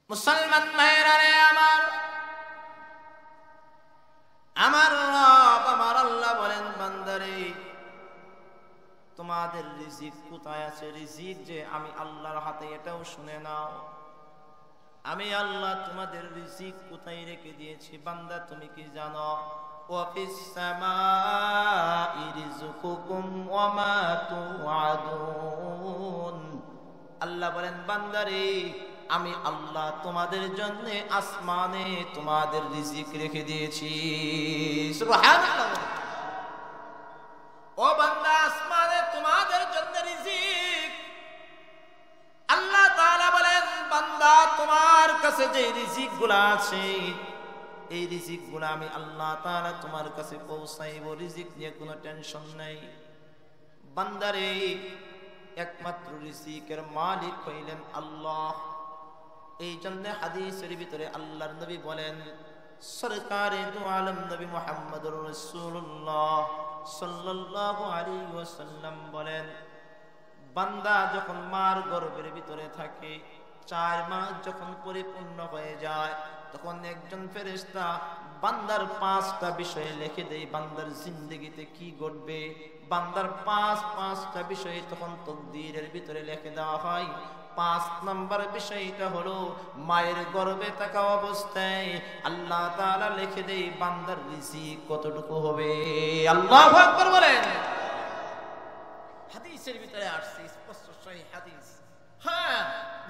মুসলমান ভাইরা রে আমার, আমার রব আমার আল্লাহ বলেন, বান্দারে তোমাদের রিজিক কোথায় আছে? রিজিক যে আমি আল্লাহর হাতে, এটাও শুনে নাও। আমি আল্লাহ তোমাদের রিজিক কোথায় রেখে দিয়েছি বান্দা, তুমি কি জানো? ওয়াফিস সামাই রিজকুকুম ওয়া মা তুআদুন। আল্লাহ বলেন, বান্দারে আমি আল্লাহ তোমাদের জন্য আসমানে তোমাদের রিজিক রেখে দিয়েছি। সুবহানাল্লাহ। ও বান্দা, আসমানে তোমাদের জন্য রিজিক। আল্লাহ তাআলা বলেন, বান্দা তোমার কাছে যে রিজিকগুলো আছে, এই রিজিকগুলো আমি আল্লাহ তাআলা তোমার কাছে পৌঁছাইব। রিজিক নিয়ে কোনো টেনশন নাই। বান্দারে একমাত্র রিজিকের মালিক হইলেন আল্লাহ। এই জন্য হাদিসের ভিতরে আল্লাহর নবী বলেন, সরকারে দু আলম নবী মুহাম্মদুর রাসূলুল্লাহ সাল্লাল্লাহু আলাইহি ওয়াসাল্লাম বলেন, বান্দা যখন মার গর্ভের ভিতরে থাকে, 4 মাস যখন পরিপূর্ণ হয়ে যায়, তখন একজন ফেরেশতা বান্দার 5টা বিষয় লিখে দেয়। বান্দার জিন্দেগিতে কি ঘটবে, বান্দার 5টা বিষয় তখন তকদীরের ভিতরে লিখে দেওয়া হয়। 5 নম্বর বিষয়টা হলো মায়ের গর্ভে থাকা অবস্থায় আল্লাহ তাআলা লিখে দেয় বান্দার রিজিক কতটুকু হবে। আল্লাহু আকবার বলেন। হাদিসের ভিতরে আসছে স্পষ্ট সহিহ হাদিস। হ্যাঁ,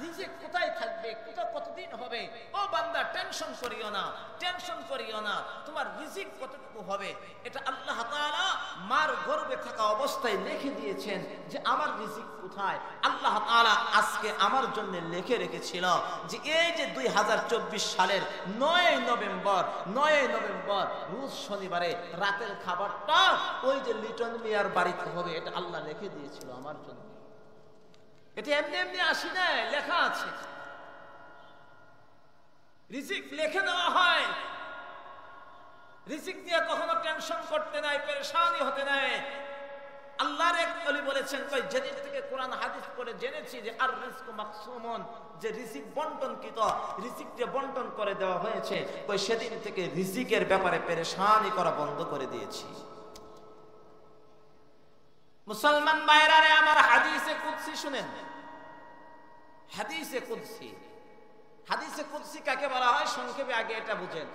রিজিক কোথায় থাকবে, কতদিন হবে? ও বান্দা, টেনশন করিও না, টেনশন করিও না। তোমার রিজিক কতটুকু হবে এটা আল্লাহ তাআলা মার গর্ভে থাকা অবস্থায় লিখে দিয়েছেন যে আমার রিজিক কোথায়। আল্লাহ তাআলা আজকে আমার জন্য লিখে রেখেছিল যে এই যে 2024 সালের 9 নভেম্বর রোজ শনিবারে রাতের খাবারটা ওই যে লিটন মিয়ার বাড়িতে হবে, এটা আল্লাহ লিখে দিয়েছিল আমার জন্য। এটা এমনি এমনি আসি না, লেখা আছে। রিজিক লিখে দেওয়া হয়। রিজিক নিয়ে কখনো টেনশন করতে নাই, পেরেশানি হতে নাই। আল্লাহর এক ওলি বলেছেন, কই যেদিন থেকে কোরআন হাদিস পড়ে জেনেছি যে আর রিজকু মাকসুমুন, যে রিজিক বন্টনকৃত, রিজিককে বন্টন করে দেওয়া হয়েছে, কই সেদিন থেকে রিজিকের ব্যাপারে পেরেশানি করা বন্ধ করে দিয়েছি। মুসলমান ভাইরা রে আমার, হাদিসে কুদসি শুনেন। হাদিসে কুদসি, হাদিসে কুদসি কাকে বলা হয় সংক্ষেপে আগে এটা বুঝেন।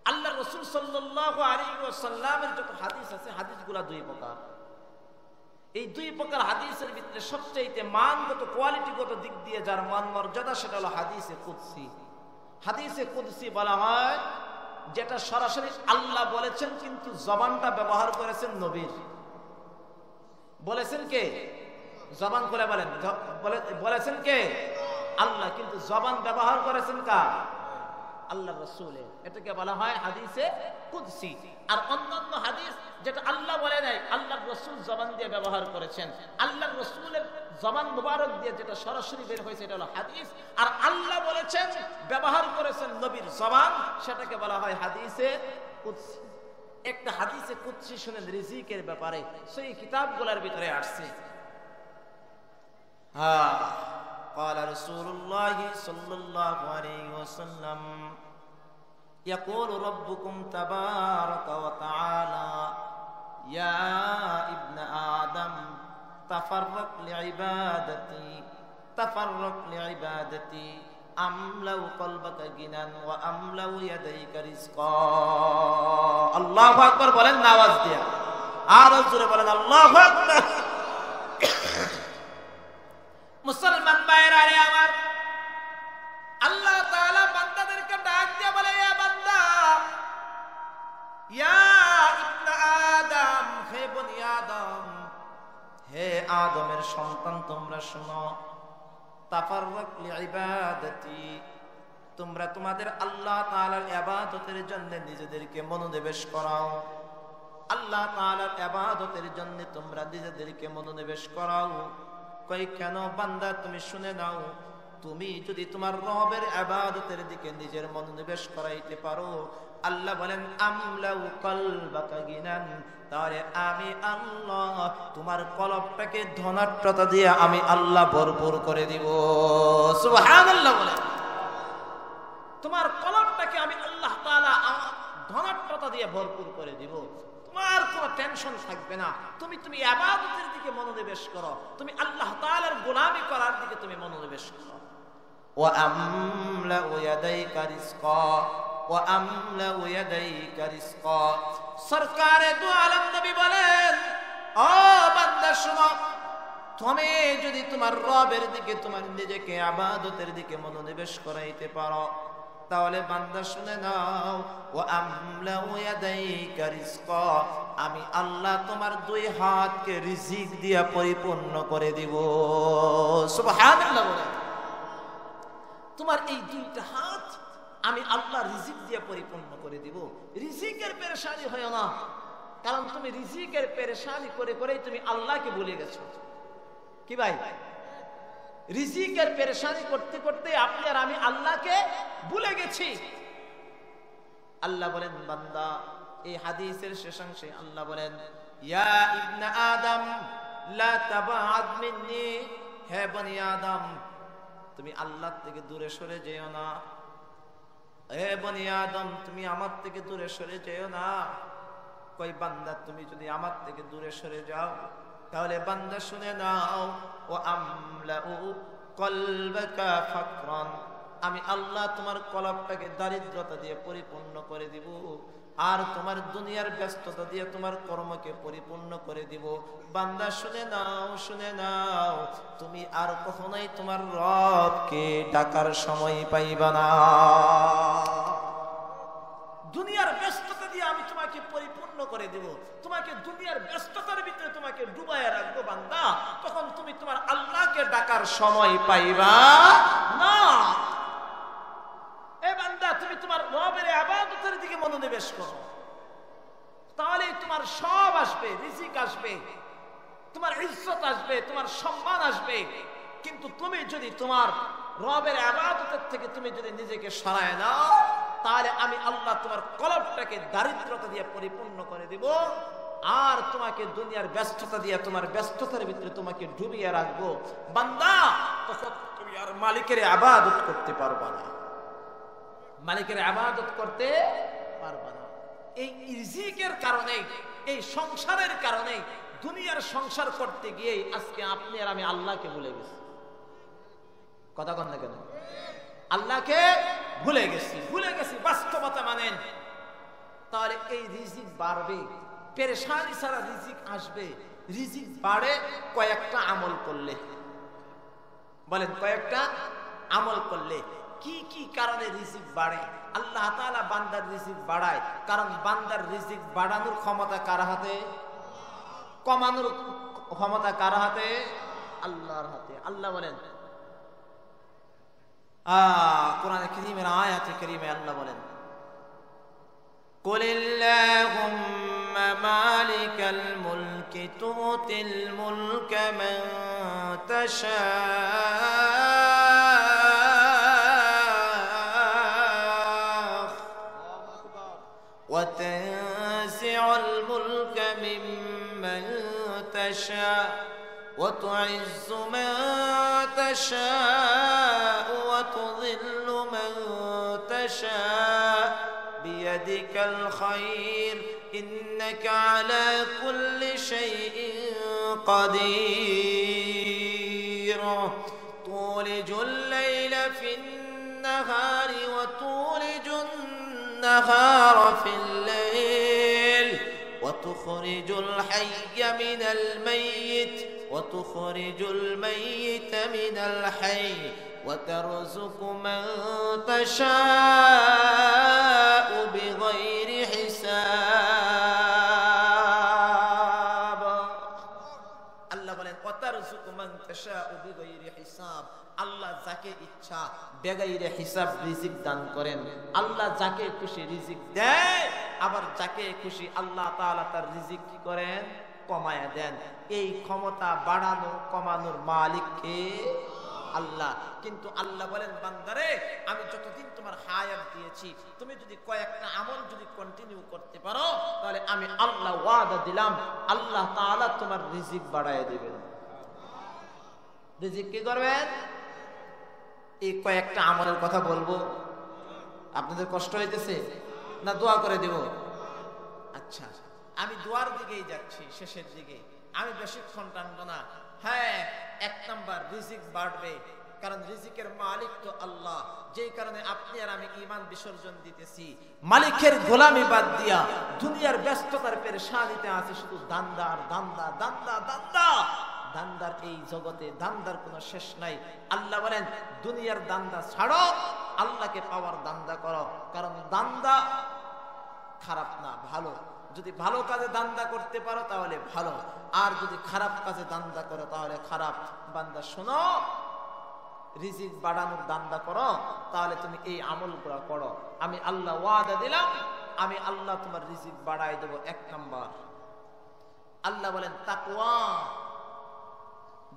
আল্লাহ রাসূল সাল্লাল্লাহু আলাইহি ওয়াসাল্লামের যত হাদিস আছে, হাদিসগুলো 2 প্রকার। এই 2 প্রকার হাদিসের ভিতরে সবচেয়ে মানগত, কোয়ালিটিগত দিক দিয়ে যার মান মর্যাদা, সেটা হলো হাদিসে কুদসি। হাদিসে কুদসি বলা হয় যেটা সরাসরি আল্লাহ বলেছেন, কিন্তু জবানটা ব্যবহার করেছেন নবীর। বলেছেন কে? জবান করে বলেন, বলেছেন কে? আল্লাহ, কিন্তু জবান ব্যবহার করেছেন কার? আল্লাহ রাসূলের। এটাকে বলা হয় হাদিসে কুদসি। আর অন্যান্য হাদিস যেটা আল্লাহ বলে নাই, আল্লাহ রাসূল জবান দিয়ে ব্যবহার করেছেন, আল্লাহ রাসূলের জবান মুবারক দিয়ে যেটা সরাসরি বের হয়েছে, এটা হলো হাদিস। আর আল্লাহ বলেছেন, ব্যবহার করেছেন নবীর জবান, সেটাকে বলা হয় হাদিসে কুদসি। একটা হাদিসে কুদসি শুনেন রিজিকের ব্যাপারে, সেই কিতাবগুলোর ভিতরে আসছে। হ্যাঁ, قال رسول الله صلى الله عليه وسلم يقول ربكم تبارك وتعالى يا ابن آدم تفرق لعبادتي تفرق لعبادتي أملأ قلبك غنى وأملأ يديك رزقا الله أكبر বলেন না আওয়াজ দিয়া, আর জোরে বলেন আল্লাহু আকবার। মুসলমান ভাইরা রে আমার, আল্লাহ তাআলা বান্দাদেরকে ডাক দিয়ে বলে, ইয়া বান্দা, ইয়া ইবনে আদম, হে বনি আদম, হে আদমের সন্তান, তোমরা শোনো। তাফাররাক লিইবাদাতি, তোমরা তোমাদের আল্লাহ তাআলার ইবাদতের জন্য নিজেদেরকে মনোনিবেশ করাও। আল্লাহ তাআলার ইবাদতের জন্য তোমরা নিজেদেরকে মনোনিবেশ করাও। কই কেন? বান্দা তুমি শুনে নাও, তুমি যদি তোমার রবের ইবাদতের দিকে নিজের মনোনিবেশ করাইতে পারো, আল্লাহ বলেন আমলাউ কলবাকা গিনান, তাহলে আমি আল্লাহ তোমার কলবটাকে ধনাঢ্যতা দিয়ে আমি আল্লাহ ভরপুর করে দিব। সুবহানাল্লাহ বলেন। তোমার কলবটাকে আমি আল্লাহ তাআলা ধনাঢ্যতা দিয়ে ভরপুর করে দিব। তোমার কোনো টেনশন থাকবে না। তুমি ইবাদতের দিকে মনোনিবেশ করো, তুমি আল্লাহ তাআলার গোলামি করার দিকে তুমি মনোনিবেশ করো। ওয়া আমলাউ ইয়াদাইকা রিজকা ওয়া আমলাউ ইয়াদাইকা রিজকা। সরকারে দু আলম নবী বলেন, ও বান্দা শোনো, তুমি যদি তোমার রবের দিকে তোমার নিজেকে ইবাদতের দিকে মনোনিবেশ করাইতে পারো, তাহলে বান্দা শুনে নাও, ওয়া আমলাউ ইয়াদাইকা রিজকা, আমি আল্লাহ তোমার দুই হাতকে রিজিক দিয়া পরিপূর্ণ করে দিব। সুবহানাল্লাহ বলেন। তোমার এই দুইটা হাত আমি আল্লাহ রিজিক দিয়ে পরিপূর্ণ করে দিব। রিজিকের পেরেশানি হয় না, কারণ তুমি রিজিকের পেরেশানি করে করেই তুমি আল্লাহকে ভুলে গেছো। কি ভাই? রিজিকের পেরেশানি করতে করতে আপনি আর আমি আল্লাহকে ভুলে গেছি। আল্লাহ বলেন, বান্দা, এই হাদিসের শেষাংশে আল্লাহ বলেন, ইয়া ইবনা আদম লা তাবাআদ মিন্নি, হে বনি আদম, তুমি আল্লাহ থেকে দূরে সরে যেও না। হে বনি আদম, তুমি আমার থেকে দূরে সরে যেও না। কই বান্দা, তুমি যদি আমার থেকে দূরে সরে যাও, তাহলে বান্দা শুনে নাও, ও আমলাউ কলবাকা ফাকরান, আমি আল্লাহ তোমার কলবটাকে দারিদ্রতা দিয়ে পরিপূর্ণ করে দিব, আর তোমার দুনিয়ার ব্যস্ততা দিয়ে তোমার কর্মকে পরিপূর্ণ করে দিব। বান্দা শুনে নাও, শুনে নাও, তুমি আর কখনোই তোমার রবকে ডাকার সময় পাইবা না। দুনিয়ার ব্যস্ততা দিয়ে আমি তোমাকে পরিপূর্ণ করে দেব, তোমাকে দুনিয়ার ব্যস্ততার ভিতরে তোমাকে ডুবাইয়া রাখবো বান্দা, তখন তুমি তোমার আল্লাহকে ডাকার সময় পাইবা না। এ বান্দা, তুমি তোমার রবের ইবাদতের দিকে মনোনিবেশ করো, তাহলে তোমার সব আসবে, রিজিক আসবে, তোমার ইজ্জত আসবে, তোমার সম্মান আসবে। কিন্তু তুমি যদি তোমার রবের ইবাদতের থেকে তুমি যদি নিজেকে সরায় নাও, তাহলে আমি আল্লাহ তোমার কলবটাকে দারিদ্রতা দিয়ে পরিপূর্ণ করে দিব, আর তোমাকে দুনিয়ার ব্যস্ততা দিয়ে তোমার ব্যস্ততার ভিতরে তোমাকে ডুবিয়ে রাখবো। বান্দা, তখন তুমি আর মালিকের ইবাদত করতে পারবা না, মালিকের ইবাদত করতে পারবা না। এই রিজিকের কারণে, এই সংসারের কারণে, দুনিয়ার সংসার করতে গিয়ে আজকে আপনি আর আমি আল্লাহকে ভুলে গেছি। কথা কন না কেন? আল্লাহকে ভুলে গেছি, ভুলে গেছি, বাস্তবতা মানেন। তাহলে এই রিজিক বাড়বে, পেরেশানি ছাড়া রিজিক আসবে। রিজিক বাড়ে কয়েকটা আমল করলে। বলেন, কয়েকটা আমল করলে। কি কি কারণে রিজিক বাড়ে? আল্লাহ তাআলা বান্দার রিজিক বাড়ায়, কারণ বান্দার রিজিক বাড়ানোর ক্ষমতা কার হাতে? কমানোর ক্ষমতা কার হাতে? আল্লাহর হাতে। আল্লাহ বলেন, কোরআনে কারীমের আয়াতে কারীমে আল্লাহ বলেন, কুলিল্লাহুম্মা মালিকাল মুলকি তুতিল মুলকা মান তাশা ওয়া তানজিউল মুলকা মিম্মান তাশা ওয়া তুইজ্জু মান তাশা وتضل من تشاء بيدك الخير إنك على كل شيء قدير تولج الليل في النهار وتولج النهار في الليل وتخرج الحي من الميت وتخرج الميت من الحي وترزق من تشاء بغير حساب আল্লাহ বলেন وترزق من تشاء بغير حساب আল্লাহ যাকে ইচ্ছা বেগাইরে হিসাব রিজিক দান করেন। আল্লাহ যাকে খুশি রিজিক দেয়, আবার যাকে খুশি আল্লাহ তাআলা তার রিজিক কি করেন? কমায়া দেন। এই ক্ষমতা বাড়ানো কমানোর মালিক কে? আল্লাহ। কিন্তু আল্লাহ বলেন বান্দারে আমি যতদিন তোমার হায়াত দিয়েছি তুমি যদি কয়েকটা আমল যদি কন্টিনিউ করতে পারো তাহলে আমি আল্লাহ ওয়াদা দিলাম আল্লাহ তাআলা তোমার রিজিক বাড়ায় দিবেন। রিজিক কি করবেন? এই কয়েকটা আমলের কথা বলবো। আপনাদের কষ্ট হইতেছে না দোয়া করে দিব? আচ্ছা, আমি দোয়ার দিকেই যাচ্ছি, শেষের দিকে। আমি বেশিক্ষণ টানবো না। হ্যাঁ, 1 নাম্বার রিজিক বাড়বে, কারণ রিজিকের মালিক তো আল্লাহ। যেই কারণে আপনি আর আমি ঈমান বিসর্জন দিতেছি, মালিকের গোলামি বাদ দিয়া দুনিয়ার ব্যস্ততার পেরেশানিতে আছে শুধু দান্দার দান্দা দান্দা দান্দা। দান্দার এই জগতে দান্দার কোনো শেষ নাই। আল্লাহ বলেন দুনিয়ার দান্দা ছাড়ো, আল্লাহকে পাওয়ার দান্দা করো, কারণ দান্দা খারাপ না, ভালো। যদি ভালো কাজে দান্দা করতে পারো তাহলে ভালো, আর যদি খারাপ কাজে দান্দা করো তাহলে খারাপ। বান্দা শোনো, রিজিক বাড়ানোর দান্দা করো, তাহলে তুমি এই আমলগুলো করো। আমি আল্লাহ ওয়াদা দিলাম, আমি আল্লাহ তোমার রিজিক বাড়াই দেব। 1 নাম্বার আল্লাহ বলেন তাকওয়া।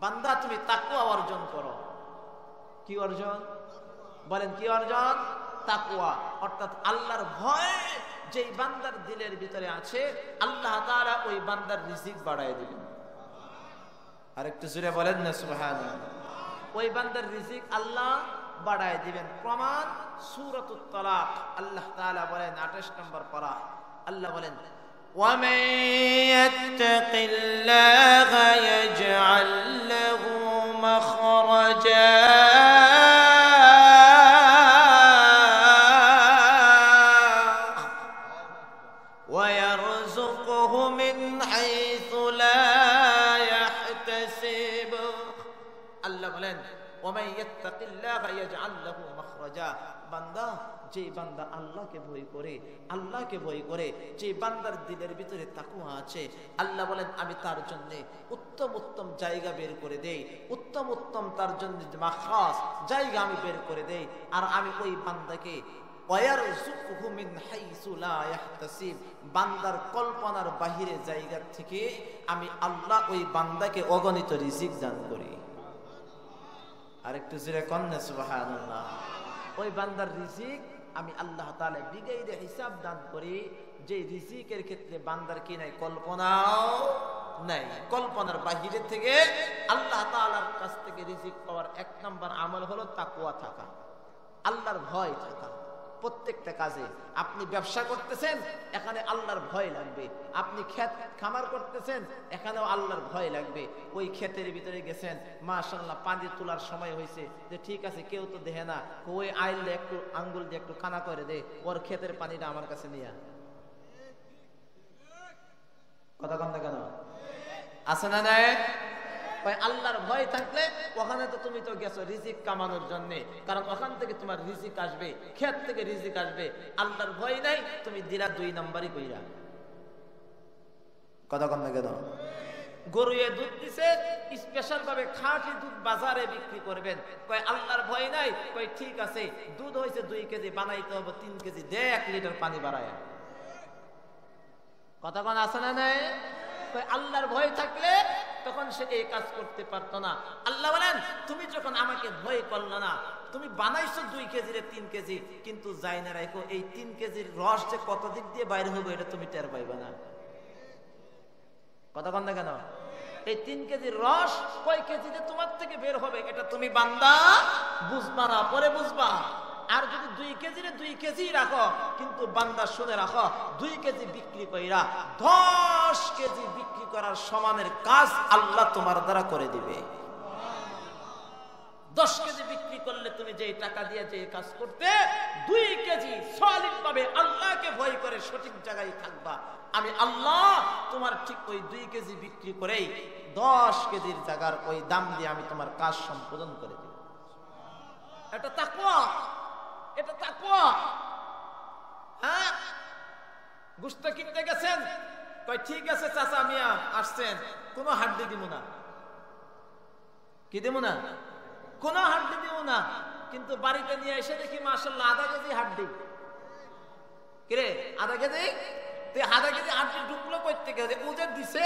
বান্দা তুমি তাকওয়া অর্জন করো। কি অর্জন? বলেন কি অর্জন? তাকওয়া, অর্থাৎ আল্লাহর ভয় যেই বান্দার দিলের ভিতরে আছে আল্লাহ তাআলা ওই বান্দার রিজিক বাড়ায় দিবেন। আরেকটু জোরে বলেন না সুবহানাল্লাহ। ওই বান্দার রিজিক আল্লাহ বাড়ায় দিবেন। প্রমাণ সূরাতুত তালাক। আল্লাহ তাআলা বলেন 28 নম্বর পারা, আল্লাহ বলেন وَمَن يَتَّقِ اللَّهَ يَجْعَل لَّهُ مَخْرَجًا وَيَرْزُقْهُ مِنْ حَيْثُ لَا يَحْتَسِبُ। আল্লাহ বলেন وَمَن يَتَّقِ اللَّهَ يَجْعَل لَّهُ مَخْرَجًا। বান্দা, যে বান্দা আল্লাহকে ভয় করে, আল্লাহকে ভয় করে, যে বান্দার দিলের ভিতরে তাকওয়া আছে, আল্লাহ বলেন আমি তার জন্য উত্তম উত্তম জায়গা বের করে দেই, উত্তম উত্তম তার জন্য মাখরাজ জায়গা আমি বের করে দেই। আর আমি ওই বান্দাকে ওয়ারযুকহু মিন হাইসু লা ইয়াহতাসিব, বান্দার কল্পনার বাহিরে জায়গা থেকে আমি আল্লাহ ওই বান্দাকে অগণিত রিজিক দান করি। আরেকটু জোরে কোন না সুবহানাল্লাহ। ওই বান্দার রিজিক আমি আল্লাহ তাআলা বিগাইরে হিসাব দান করি, যে রিজিকের ক্ষেত্রে বান্দার কি নাই? কল্পনাও নাই। কল্পনার বাহিরে থেকে আল্লাহ তাআলার কাছ থেকে রিজিক পাওয়ার 1 নাম্বার আমল হলো তাকওয়া থাকা, আল্লাহর ভয় থাকা। প্রত্যেকটা কাজে আপনি ব্যবসা করতেছেন, এখানে আল্লাহর ভয় লাগবে। আপনি ক্ষেত খামার করতেছেন, এখানেও আল্লাহর ভয় লাগবে। ওই ক্ষেতের ভিতরে গেছেন, মাশাআল্লাহ পানি তোলার সময় হয়েছে, যে ঠিক আছে কেউ তো দেখে না, ওই আইলে একটু আঙ্গুল দিয়ে একটু কানা করে দে, ওর ক্ষেতের পানিটা আমার কাছে নিয়ে। কথা কম না কেন? আছে না নাই? আল্লাহর ভয় থাকলে ওখানে তো তুমি তো গেছো রিজিক কামানোর জন্য, কারণ ওখান থেকে তোমার রিজিক আসবে, ক্ষেত থেকে রিজিক আসবে। আল্লাহর ভয় নাই, তুমি দিলা 2 নাম্বারই কইরা। কথা কম না কেন? গরু দুধ দিছে, স্পেশাল ভাবে খাঁটি দুধ বাজারে বিক্রি করবেন, কয় আল্লাহর ভয় নাই। কয় ঠিক আছে, দুধ হয়েছে 2 কেজি, বানাইতে হবে 3 কেজি, দে 1 লিটার পানি বাড়ায়। কথা কোন আছে না নাই? আল্লাহর ভয় থাকলে তখন সে এই কাজ করতে পারতো না। আল্লাহ বলেন তুমি যখন আমাকে ভয় করলো না, তুমি বানাইছো 2 কেজির 3 কেজি, কিন্তু যাই না রাখো এই 3 কেজির রস যে কত দিক দিয়ে বাইরে হবে এটা তুমি টের পাইবে না। কথা বল না কেন? এই 3 কেজির রস কয় কেজিতে তোমার থেকে বের হবে এটা তুমি বান্দা বুঝবা না, পরে বুঝবা। আর যদি 2 কেজির 2 কেজি রাখো, কিন্তু বান্দা শুনে রাখো 2 কেজি বিক্রি কইরা 10 কেজি বিক্রি করার সমানের কাজ আল্লাহ তোমার দ্বারা করে দিবে। 10 কেজি বিক্রি করলে তুমি যে টাকা দিয়ে যে কাজ করতে, 2 কেজি সলিড ভাবে আল্লাহকে ভয় করে সঠিক জায়গায় থাকবা, আমি আল্লাহ তোমার ঠিক ওই 2 কেজি বিক্রি করেই 10 কেজির জায়গার ওই দাম দিয়ে আমি তোমার কাজ সম্পাদন করে দেব। এটা তাকওয়া, এটা তাকওয়া। হ্যাঁ, গোশত কিনতে গেছেন, কয় ঠিক আছে চাচা মিয়া আসছেন, কোনো হাড্ডি দিব না। কি দেব না? কোনো হাড্ডি দিব না। কিন্তু বাড়িতে নিয়ে এসে দেখি মাশাআল্লাহ আধা কেজি হাড্ডি। কিরে আধা কেজি? তুই আধা কেজি হাড্ডি ঢুকলো কই থেকে? ওদের দিছে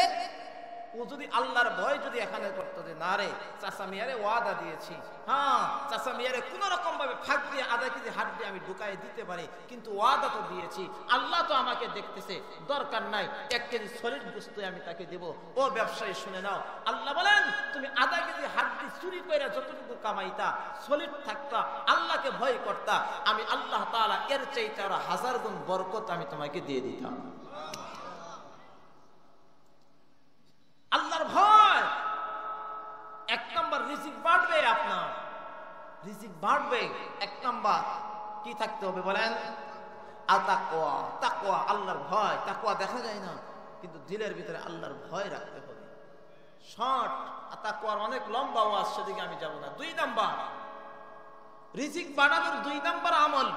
ও যদি আল্লাহর ভয় যদি এখানে করতো যে না রে চাচা মিয়ারে ওয়াদা দিয়েছি, হ্যাঁ চাচা মিয়ারে কোন রকম ভাবে ফাঁক দিয়ে আধা কেজি হাত দিয়ে আমি ঢুকাই দিতে পারি, কিন্তু ওয়াদা তো দিয়েছি, আল্লাহ তো আমাকে দেখতেছে, দরকার নাই 1 কেজি সলিড বস্তু আমি তাকে দেব। ও ব্যবসায়ী শুনে নাও, আল্লাহ বলেন তুমি আধা কেজি হাত দিয়ে চুরি করে যতটুকু কামাইতা সলিড থাকতা, আল্লাহকে ভয় করতা, আমি আল্লাহ তাআলা এর চাইতে আরো 1000 গুণ বরকত আমি তোমাকে দিয়ে দিতাম। আল্লাহর ভয় 1 নম্বর, রিজিক বাড়বে, আপনার রিজিক বাড়বে। 1 নম্বর কি থাকতে হবে বলেন? আতাকওয়া, তাকওয়া, আল্লাহর ভয়। তাকওয়া দেখা যায় না, কিন্তু দিলের ভিতরে আল্লাহর ভয় রাখতে হবে। শর্ট, তাকওয়ার অনেক লম্বা ওয়াজ, সেদিকে আমি যাব না। 2 নম্বর, রিজিক বাড়ানোর 2 নম্বর আমল।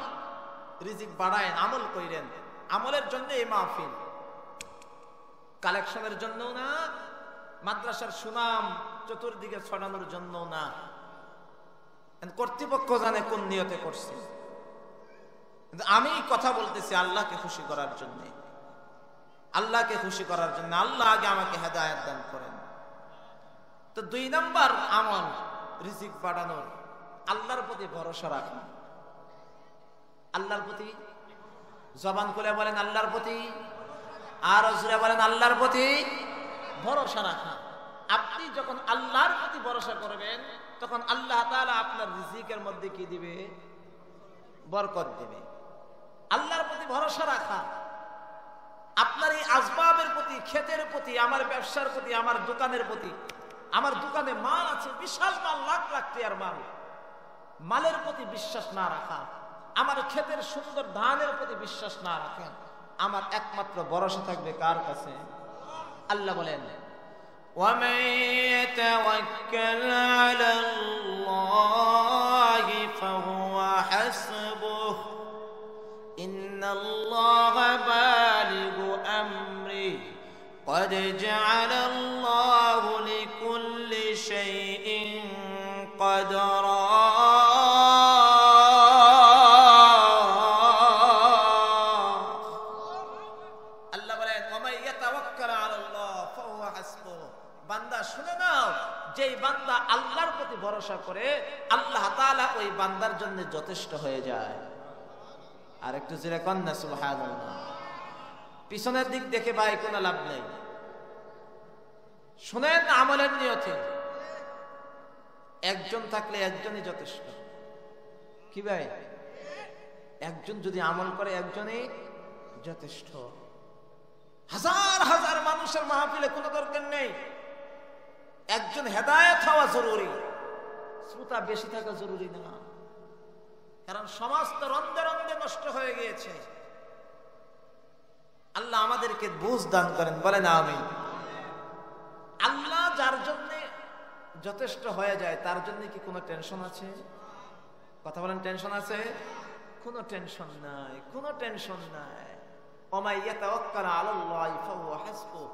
রিজিক বাড়ায়েন, আমল কইরেন। আমলের জন্য এই মাহফিল, কালেকশনের জন্য না, মাদ্রাসার সুনাম চতুর্দিকে ছড়ানোর জন্য না। কর্তৃপক্ষ জানে কোন নিয়তে করছে, আমি কথা বলতেছি আল্লাহকে খুশি করার জন্য, আল্লাহকে খুশি করার জন্য। আল্লাহ আগে আমাকে হেদায়েত দান করেন। তো 2 নম্বর আমল রিজিক বাড়ানোর, আল্লাহর প্রতি ভরসা রাখা। আল্লাহর প্রতি, জবান খুলে বলেন আল্লাহর প্রতি, আর জোরে বলেন আল্লাহর প্রতি ভরসা রাখা। আপনি যখন আল্লাহর প্রতি ভরসা করবেন, তখন আল্লাহ তাআলা আপনার রিজিকের মধ্যে কি দিবে? বরকত দিবে। আল্লাহর প্রতি ভরসা রাখা, আপনার এই আসবাবের প্রতি, ক্ষেতের প্রতি, আমার ব্যবসার প্রতি, আমার দোকানের প্রতি, আমার দোকানে মাল আছে, বিশাল মাল, লাখ লাখ টাকার মাল, মালের প্রতি বিশ্বাস না রাখা, আমার ক্ষেতের সুন্দর ধানের প্রতি বিশ্বাস না রাখেন, আমার একমাত্র ভরসা থাকবে কার কাছে? আল্লাহ বলেন وَمَن يَتَوَكَّلْ عَلَى اللَّهِ فَهُوَ حَسْبُهُ إِنَّ اللَّهَ بَالِغُ أَمْرِهِ قَدْ جَعَلَ اللَّهُ لِكُلِّ شَيْءٍ قَدْرًا। বান্দা শুনে নাও, যেই বান্দা আল্লাহর প্রতি ভরসা করে, আল্লাহ তাআলা ওই বান্দার জন্য যথেষ্ট হয়ে যায়। আর একটু জোরে কন না সুবহানাল্লাহ। পিছনের দিক দেখে ভাই কোনো লাভ নেই, শুনেন আমলের নিয়তে। একজন থাকলে একজনই যথেষ্ট। কি ভাই? একজন যদি আমল করে একজনই যথেষ্ট। হাজার হাজার মানুষের মাহফিলে কোনো দরকার নেই, একজন হেদায়েত হওয়া জরুরি, শ্রোতা বেশি থাকা জরুরি না। কারণ সমাজ তো রন্ধে রন্ধে নষ্ট হয়ে গিয়েছে। আল্লাহ আমাদেরকে বুঝ দান করেন, বলেন আমিন। আল্লাহ যার জন্য যথেষ্ট হয়ে যায়, তার জন্য কি কোনো টেনশন আছে? কথা বলেন, টেনশন আছে? কোনো টেনশন নাই, কোনো টেনশন নাই। ওমাই ইয়াতাওয়াক্কাল আলাল্লাহি ফাহুয়া হাসবুহ।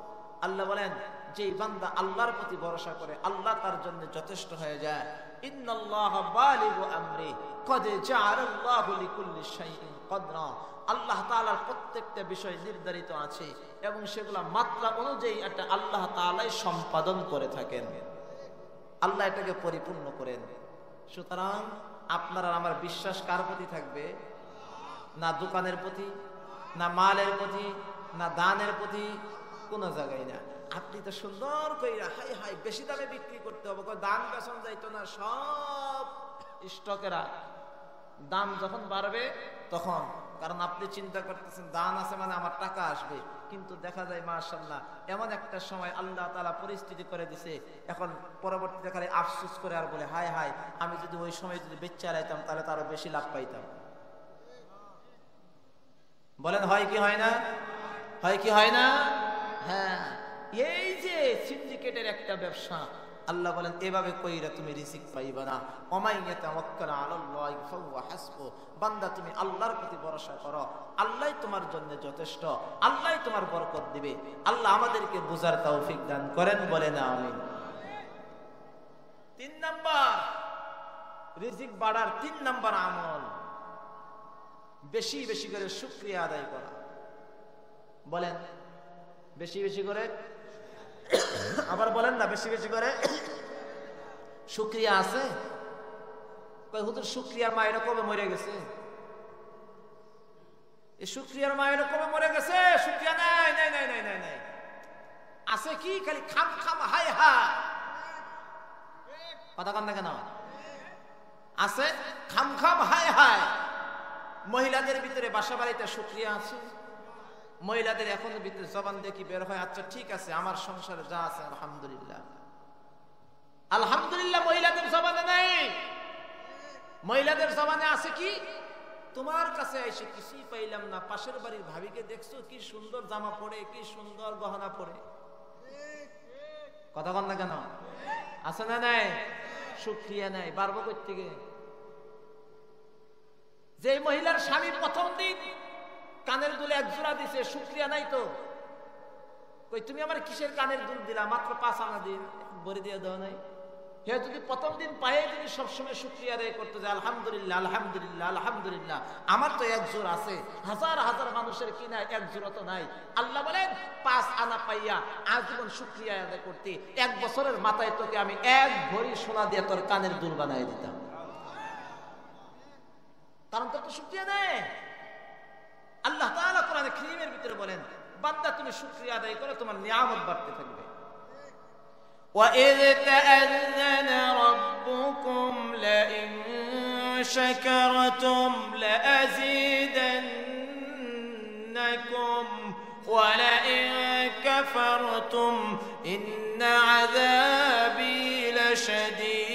আল্লাহ বলেন, যে বান্দা আল্লাহর প্রতি ভরসা করে, আল্লাহ তার জন্য যথেষ্ট হয়ে যায়। ইন্নাল্লাহা বালিগু আমরি কদ জাআলাল্লাহু লিকুল্লি শাইইন কদরা। আল্লাহ তাআলার প্রত্যেকটা বিষয় নির্ধারিত আছে এবং সেগুলা মাত্রা অনুযায়ী এটা আল্লাহ তাআলাই সম্পাদন করে থাকেন। আল্লাহ এটাকে পরিপূর্ণ করেন। সুতরাং আপনার আর আমার বিশ্বাস কার প্রতি থাকবে? না দোকানের প্রতি, না মালের প্রতি, না দানের প্রতি, কোনো জায়গায় না। আপনি তো সুন্দর কইরা হাই হাই বেশি দামে বিক্রি করতে হবে, দাম বেচন যাইতো না, সব স্টকেরা। দাম যখন বাড়বে তখন, কারণ আপনি চিন্তা করতেছেন দাম আছে মানে আমার টাকা আসবে, কিন্তু দেখা যায় মাশাআল্লাহ এমন একটা সময় আল্লাহ তাআলা পরিস্থিতি করে দিছে, এখন পরবর্তীতে খালি আফসোস করে আর বলে হায় হায় আমি যদি ওই সময় যদি বেচে আলাইতাম তাহলে তো আরো বেশি লাভ পাইতাম। বলেন হয় কি হয় না? হয় কি হয় না? হ্যাঁ, এই যে সিন্ডিকেটের একটা ব্যবসা, আল্লাহ বলেন এভাবে কইরা তুমি রিজিক পাইবা না। ওমাই ইয়াতাওয়াক্কাল আলাল্লাহি ফাহুয়া হাসবুহ। বান্দা তুমি আল্লাহর প্রতি ভরসা করো, আল্লাহই তোমার জন্য যথেষ্ট, আল্লাহই তোমার বরকত দিবে। আল্লাহ আমাদেরকে বুঝার তৌফিক দান করেন, বলেন আমিন। 3 নাম্বার রিজিক বাড়ার 3 নাম্বার আমল, বেশি বেশি করে শুকরিয়া আদায় করা। বলেন বেশি বেশি করে আবার বলেন না বেশি বেশি করে শুকরিয়া আছে? কই হুজুর শুকরিয়ার মায়েরা কবে মরে গেছে? এই শুকরিয়ার মায়েরা কবে মরে গেছে? শুকরিয়া নাই নাই নাই নাই নাই নাই আছে কি খালি খাম খাম হাই হা কথা কন না কেন? আছে খাম খাম হাই হাই। মহিলাদের ভিতরে বাসা বাড়িতে শুকরিয়া আছে? মহিলাদের এখন ভিতরে জবান দেখি বের হয় আচ্ছা ঠিক আছে আমার সংসারে যা আছে আলহামদুলিল্লাহ। আলহামদুলিল্লাহ মহিলাদের জবানে নেই। মহিলাদের জবানে আছে কি? তোমার কাছে এসে কিছুই পাইলাম না, পাশের বাড়ির ভাবিকে দেখছো কি সুন্দর জামা পরে, কি সুন্দর গহনা পরে। কথা বল না কেন? আছে না নাই? শুকরিয়া নাই, বাড়বো কই থেকে? যে মহিলার স্বামী প্রথম দিন কানের দুলে এক জোড়া দিছে, শুকরিয়া নাই তো? কই তুমি আমার কিসের কানের দুল দিলা? মাত্র 5 আনা দিন ভরে দিয়ে দাও নাই? হে যদি প্রথম দিন পায়ে যদি সবসময় শুকরিয়া আদায় করতে যায় আলহামদুলিল্লাহ আলহামদুলিল্লাহ আলহামদুলিল্লাহ, আমার তো এক জোড় আছে, হাজার হাজার মানুষের কি নাই? এক জোড়া তো নাই। আল্লাহ বলেন 5 আনা পাইয়া আজীবন শুকরিয়া আদায় করতে 1 বছরের মাথায় তোকে আমি 1 ভরি সোনা দিয়ে তোর কানের দুল বানাই দিতাম। কারণ তোর তো শুকরিয়া নেই। আল্লাহ তাআলা কোরআনে কারীমের ভিতরে বলেন বান্দা তুমি শুকরিয়া আদায় করে তোমার নিয়ামত বাড়তে থাকবে। وَإِذْ تَأَذَّنَ رَبُّكُمْ لَئِن شَكَرْتُمْ لَأَزِيدَنَّكُمْ وَلَئِن كَفَرْتُمْ إِنَّ عَذَابِي لَشَدِيدٌ।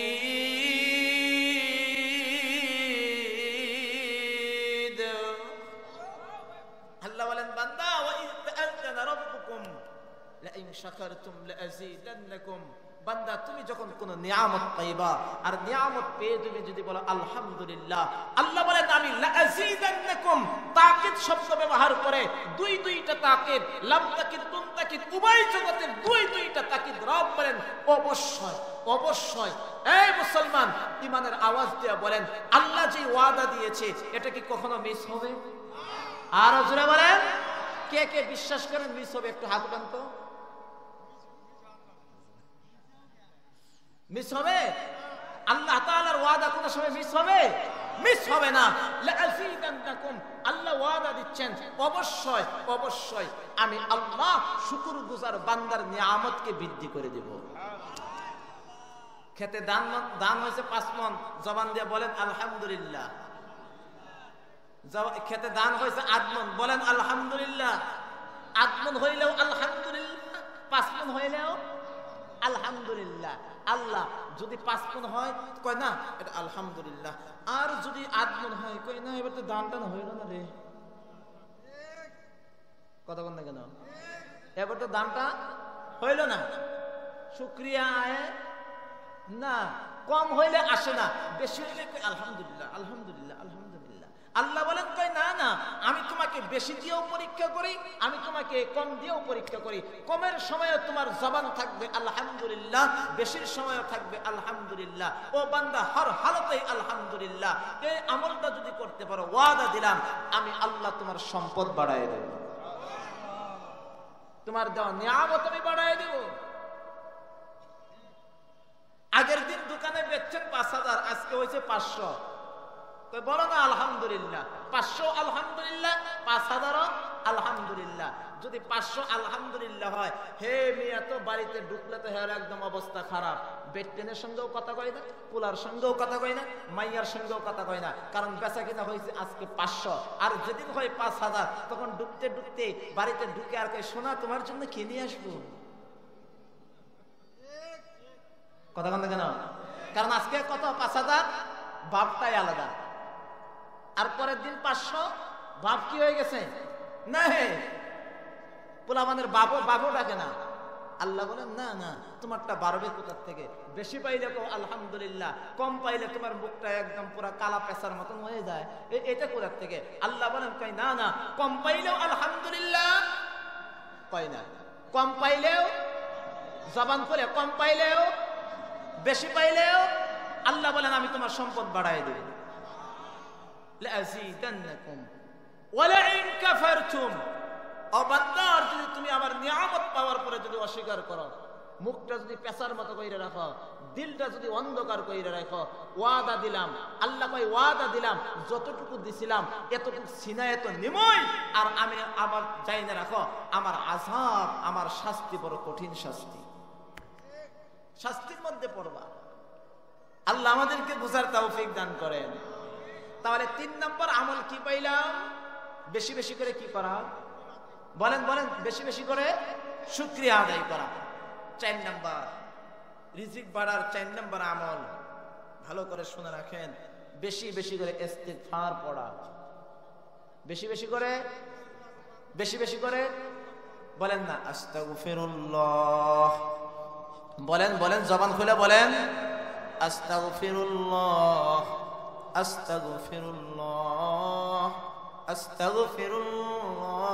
আল্লাহ বলেন বান্দা وَإِذْ تَأَذَّنَ رَبُّكُمْ لئن شكرتم لأزيدنكم, বান্দা তুমি যখন কোন নিয়ামত পাইবা আর নিয়ামত পেয়ে তুমি যদি বলো আলহামদুলিল্লাহ, আল্লাহ বলেন আমি লাযীদান্নাকুম, তাকিদ শব্দ ব্যবহার করে দুইটা তাকিদ, লাম তাকিদ তুম তাকিদ, উভয় জগতের দুইটা তাকিদ। রব বলেন অবশ্যই অবশ্যই। এই মুসলমান ঈমানের আওয়াজ দিয়ে বলেন আল্লাহ যে ওয়াদা দিয়েছে এটা কি কখনো মিস হবে? আর জোরে বলেন কে কে বিশ্বাস করেন মিস হবে? একটু হাত উঠান তো। মিস হবে? আল্লাহ তাআলার ওয়াদা কোন সময় মিস হবে? মিস হবে না। লাযীদান্নাকুম, আল্লাহ ওয়াদা দিচ্ছেন অবশ্যই অবশ্যই আমি আল্লাহ শুকরগুজার বান্দার নিয়ামতকে বৃদ্ধি করে দেব। খেতে দান হয়েছে 5 মণ, জবান দিয়ে বলেন আলহামদুলিল্লাহ। খেতে দান হয়েছে 8 মণ, বলেন আলহামদুলিল্লাহ। 8 মণ হইলেও আলহামদুলিল্লাহ, 5 মণ হইলেও আলহামদুলিল্লাহ। আল্লাহ যদি 5 মণ হয় কয় না এটা আলহামদুলিল্লাহ, আর যদি 8 মণ হয় কয় না এবার তো দান টান হইল না রে। কথা বল না কেন? এবার তো দানটা হইল না, শুকরিয়া আয় না। কম হইলে আসে না, বেশি হইলে আলহামদুলিল্লাহ আলহামদুলিল্লাহ আলহামদুলিল্লাহ। আল্লাহ বলেন কই না না, আমি তোমাকে বেশি দিয়েও পরীক্ষা করি, আমি তোমাকে কম দিয়েও পরীক্ষা করি। কমের সময়ে তোমার জবান থাকবে আলহামদুলিল্লাহ, বেশির সময় থাকবে আলহামদুলিল্লাহ। ও বান্দা হর হালতেই আলহামদুলিল্লাহ। এই আমলটা যদি করতে পারো ওয়াদা দিলাম আমি আল্লাহ তোমার সম্পদ বাড়ায় দেব, তোমার দেওয়া নিয়ামত আমি বাড়ায় দেব। আগের দিন দোকানে বেচছেন 5000, আজকে হয়েছে 500, বলো না আলহামদুলিল্লাহ। 500 আলহামদুলিল্লাহ, 5000 আলহামদুলিল্লাহ। যদি 500 আলহামদুলিল্লাহ হয়, হে মিয়া তো বাড়িতে ঢুকলে তো হের একদম অবস্থা খারাপ। বেডটেনের সঙ্গেও কথা কয় না, পোলার সঙ্গেও কথা কয় না, মাইয়ার সঙ্গেও কথা কয় না, কারণ বেচা কিনা হয়েছে আজকে 500। আর যেদিন হয় 5000 তখন ঢুকতে ঢুকতে বাড়িতে ঢুকে আর কয় সোনা তোমার জন্য কি নিয়ে আসবো। কথা বলতে কেন? কারণ আজকে কত 5000 ভাবটাই আলাদা, আর পরের দিন 500 ভাব কি হয়ে গেছে না। হে পোলামানের বাবু ডাকে না। আল্লাহ বলেন না না, তোমারটা বাড়বে কোথার থেকে? বেশি পাইলে আলহামদুলিল্লাহ, কম পাইলে তোমার মুখটা একদম পুরা কালা পেশার মতন হয়ে যায়, এটা কোথার থেকে? আল্লাহ বলেন কই না না, কম পাইলেও আলহামদুলিল্লাহ কয় না, কম পাইলেও জবান করে, কম পাইলেও বেশি পাইলেও আল্লাহ বলেন আমি তোমার সম্পদ বাড়ায় দেব। লাযীদান্নাকুম ওয়ালাইন কাফারতুম, ও বান্দা, আর যদি তুমি আমার নিয়ামত পাওয়ার পরে যদি অস্বীকার করো, মুখটা যদি পেশার মতো কইরে রাখো, দিলটা যদি অন্ধকার কইরে রাখো, ওয়াদা দিলাম, আল্লাহ কই ওয়াদা দিলাম, যতটুকু দিছিলাম এতটুকু সিনায় তো নিমই, আর আমি আবার যাই না রাখো, আমার আযাব, আমার শাস্তি বড় কঠিন শাস্তি, শাস্তির মধ্যে পড়বা। আল্লাহ আমাদেরকে বুঝার তৌফিক দান করেন। তাহলে 3 নম্বর আমল কি পাইলাম? বেশি বেশি করে কি করা? বলেন বলেন, বেশি বেশি করে শুকরিয়া আদায় করা। 4 নম্বর রিজিক বাড়ার 4 নম্বর আমল, ভালো করে শুনে রাখেন, বেশি বেশি করে ইস্তিগফার পড়া। বেশি বেশি করে, বেশি বেশি করে বলেন না আস্তাগফিরুল্লাহ, বলেন বলেন, জবান খুলে বলেন আস্তাগফিরুল্লাহ, আস্তাগফিরুল্লাহ, আস্তাগফিরুল্লাহ,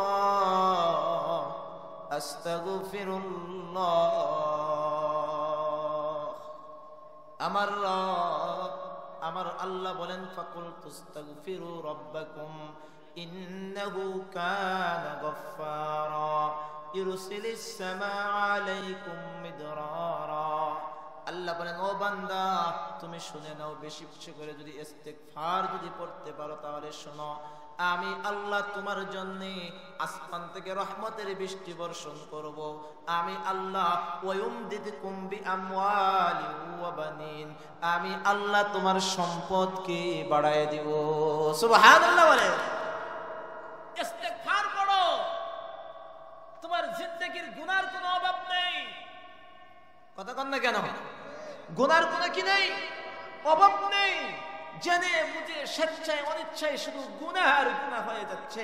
আস্তাগফিরুল্লাহ। আমার রব, আমার আল্লাহ বলেন ফাকুল তুস্তাগফিরু রাব্বাকুম ইন্নাহু কানা গফফারা ইরসিলিস সামাআ আলাইকুম মিদরারা। আল্লাহ বলেন ও বান্দা তুমি শুনে নাও, বেশি বেশি করে যদি ইস্তিগফার যদি পড়তে পারো তাহলে শোনো, আমি আল্লাহ তোমার জন্য আসমান থেকে রহমতের বৃষ্টি বর্ষণ করব। আমি আল্লাহ ওয়ায়ুমদিদকুম বিআমওয়ালিন ওয়া বানিন, আমি আল্লাহ তোমার সম্পদকে বাড়ায় দিব। সুবহানাল্লাহ বলে ইস্তিগফার করো, তোমার জিন্দেগীর গুনার কোনো অভাব নেই। কথা কন না কেন? গুনার কোনো কি নেই, অভাব নেই। জেনে বুঝে স্বেচ্ছায় অনিচ্ছায় শুধু গুনাহ আর গুনাহ হয়ে যাচ্ছে।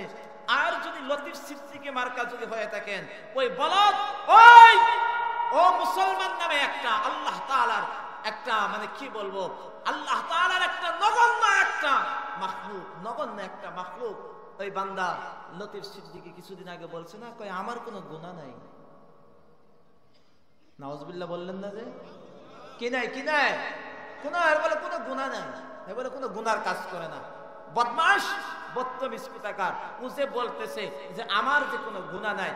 আর যদি লতিফ সিদ্দিকী মার্কা যদি হয়ে থাকেন, ওই বলদ, ওই ও মুসলমান নামে একটা আল্লাহ তাআলার একটা মানে কি বলবো, আল্লাহ তাআলার একটা নগণ্য একটা মাখলুক, নগণ্য একটা মাখলুক। ওই বান্দা লতিফ সিদ্দিকী কিছুদিন আগে বলছে না, কই আমার কোনো গুনাহ নাই। নাউজুবিল্লাহ বললেন না যে কি নাই, কি নাই, কোন আর বলে কোনো গুনাহ নাই, এবারে কোনো গুনার কাজ করে না। বদমাশ, বদতমিজ কোথাকার, ও যে বলতেছে যে আমার যে কোনো গুনাহ নাই,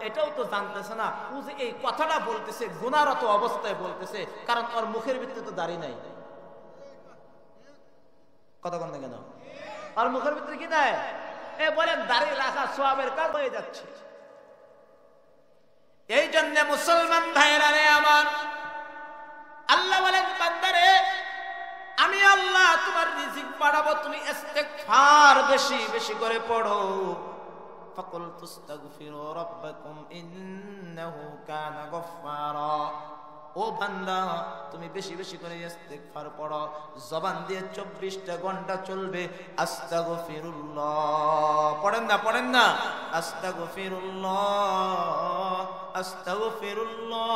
এটাও তো জানতেছে না ও যে এই কথাটা বলতেছে গুনাহরত অবস্থায় বলতেছে, কারণ ওর মুখের ভিতরে তো দাড়ি নাই। কথা বলেন না কেন? আর মুখের ভিতরে কি নাই? এ বলেন দাড়ি রাখা সওয়াবের কাজ হয়ে যাচ্ছে। এই জন্য মুসলমান ভাইরা রে আমার, আল্লাহ বলেন বান্দারে আমি আল্লাহ তোমার রিজিক বাড়াবো, তুমি ইস্তিগফার বেশি বেশি করে পড়ো। ফাকুল তুস্তাগফিরু রাব্বাকুম ইন্নাহু কানা গফফারা। ও বান্দা তুমি বেশি বেশি করে ইস্তিগফার পড়ো, জবান দিয়ে 24টা ঘন্টা চলবে আস্তাগফিরুল্লাহ। পড়েন না, পড়েন না, আস্তাগফিরুল্লাহ, আস্তাগফিরুল্লাহ,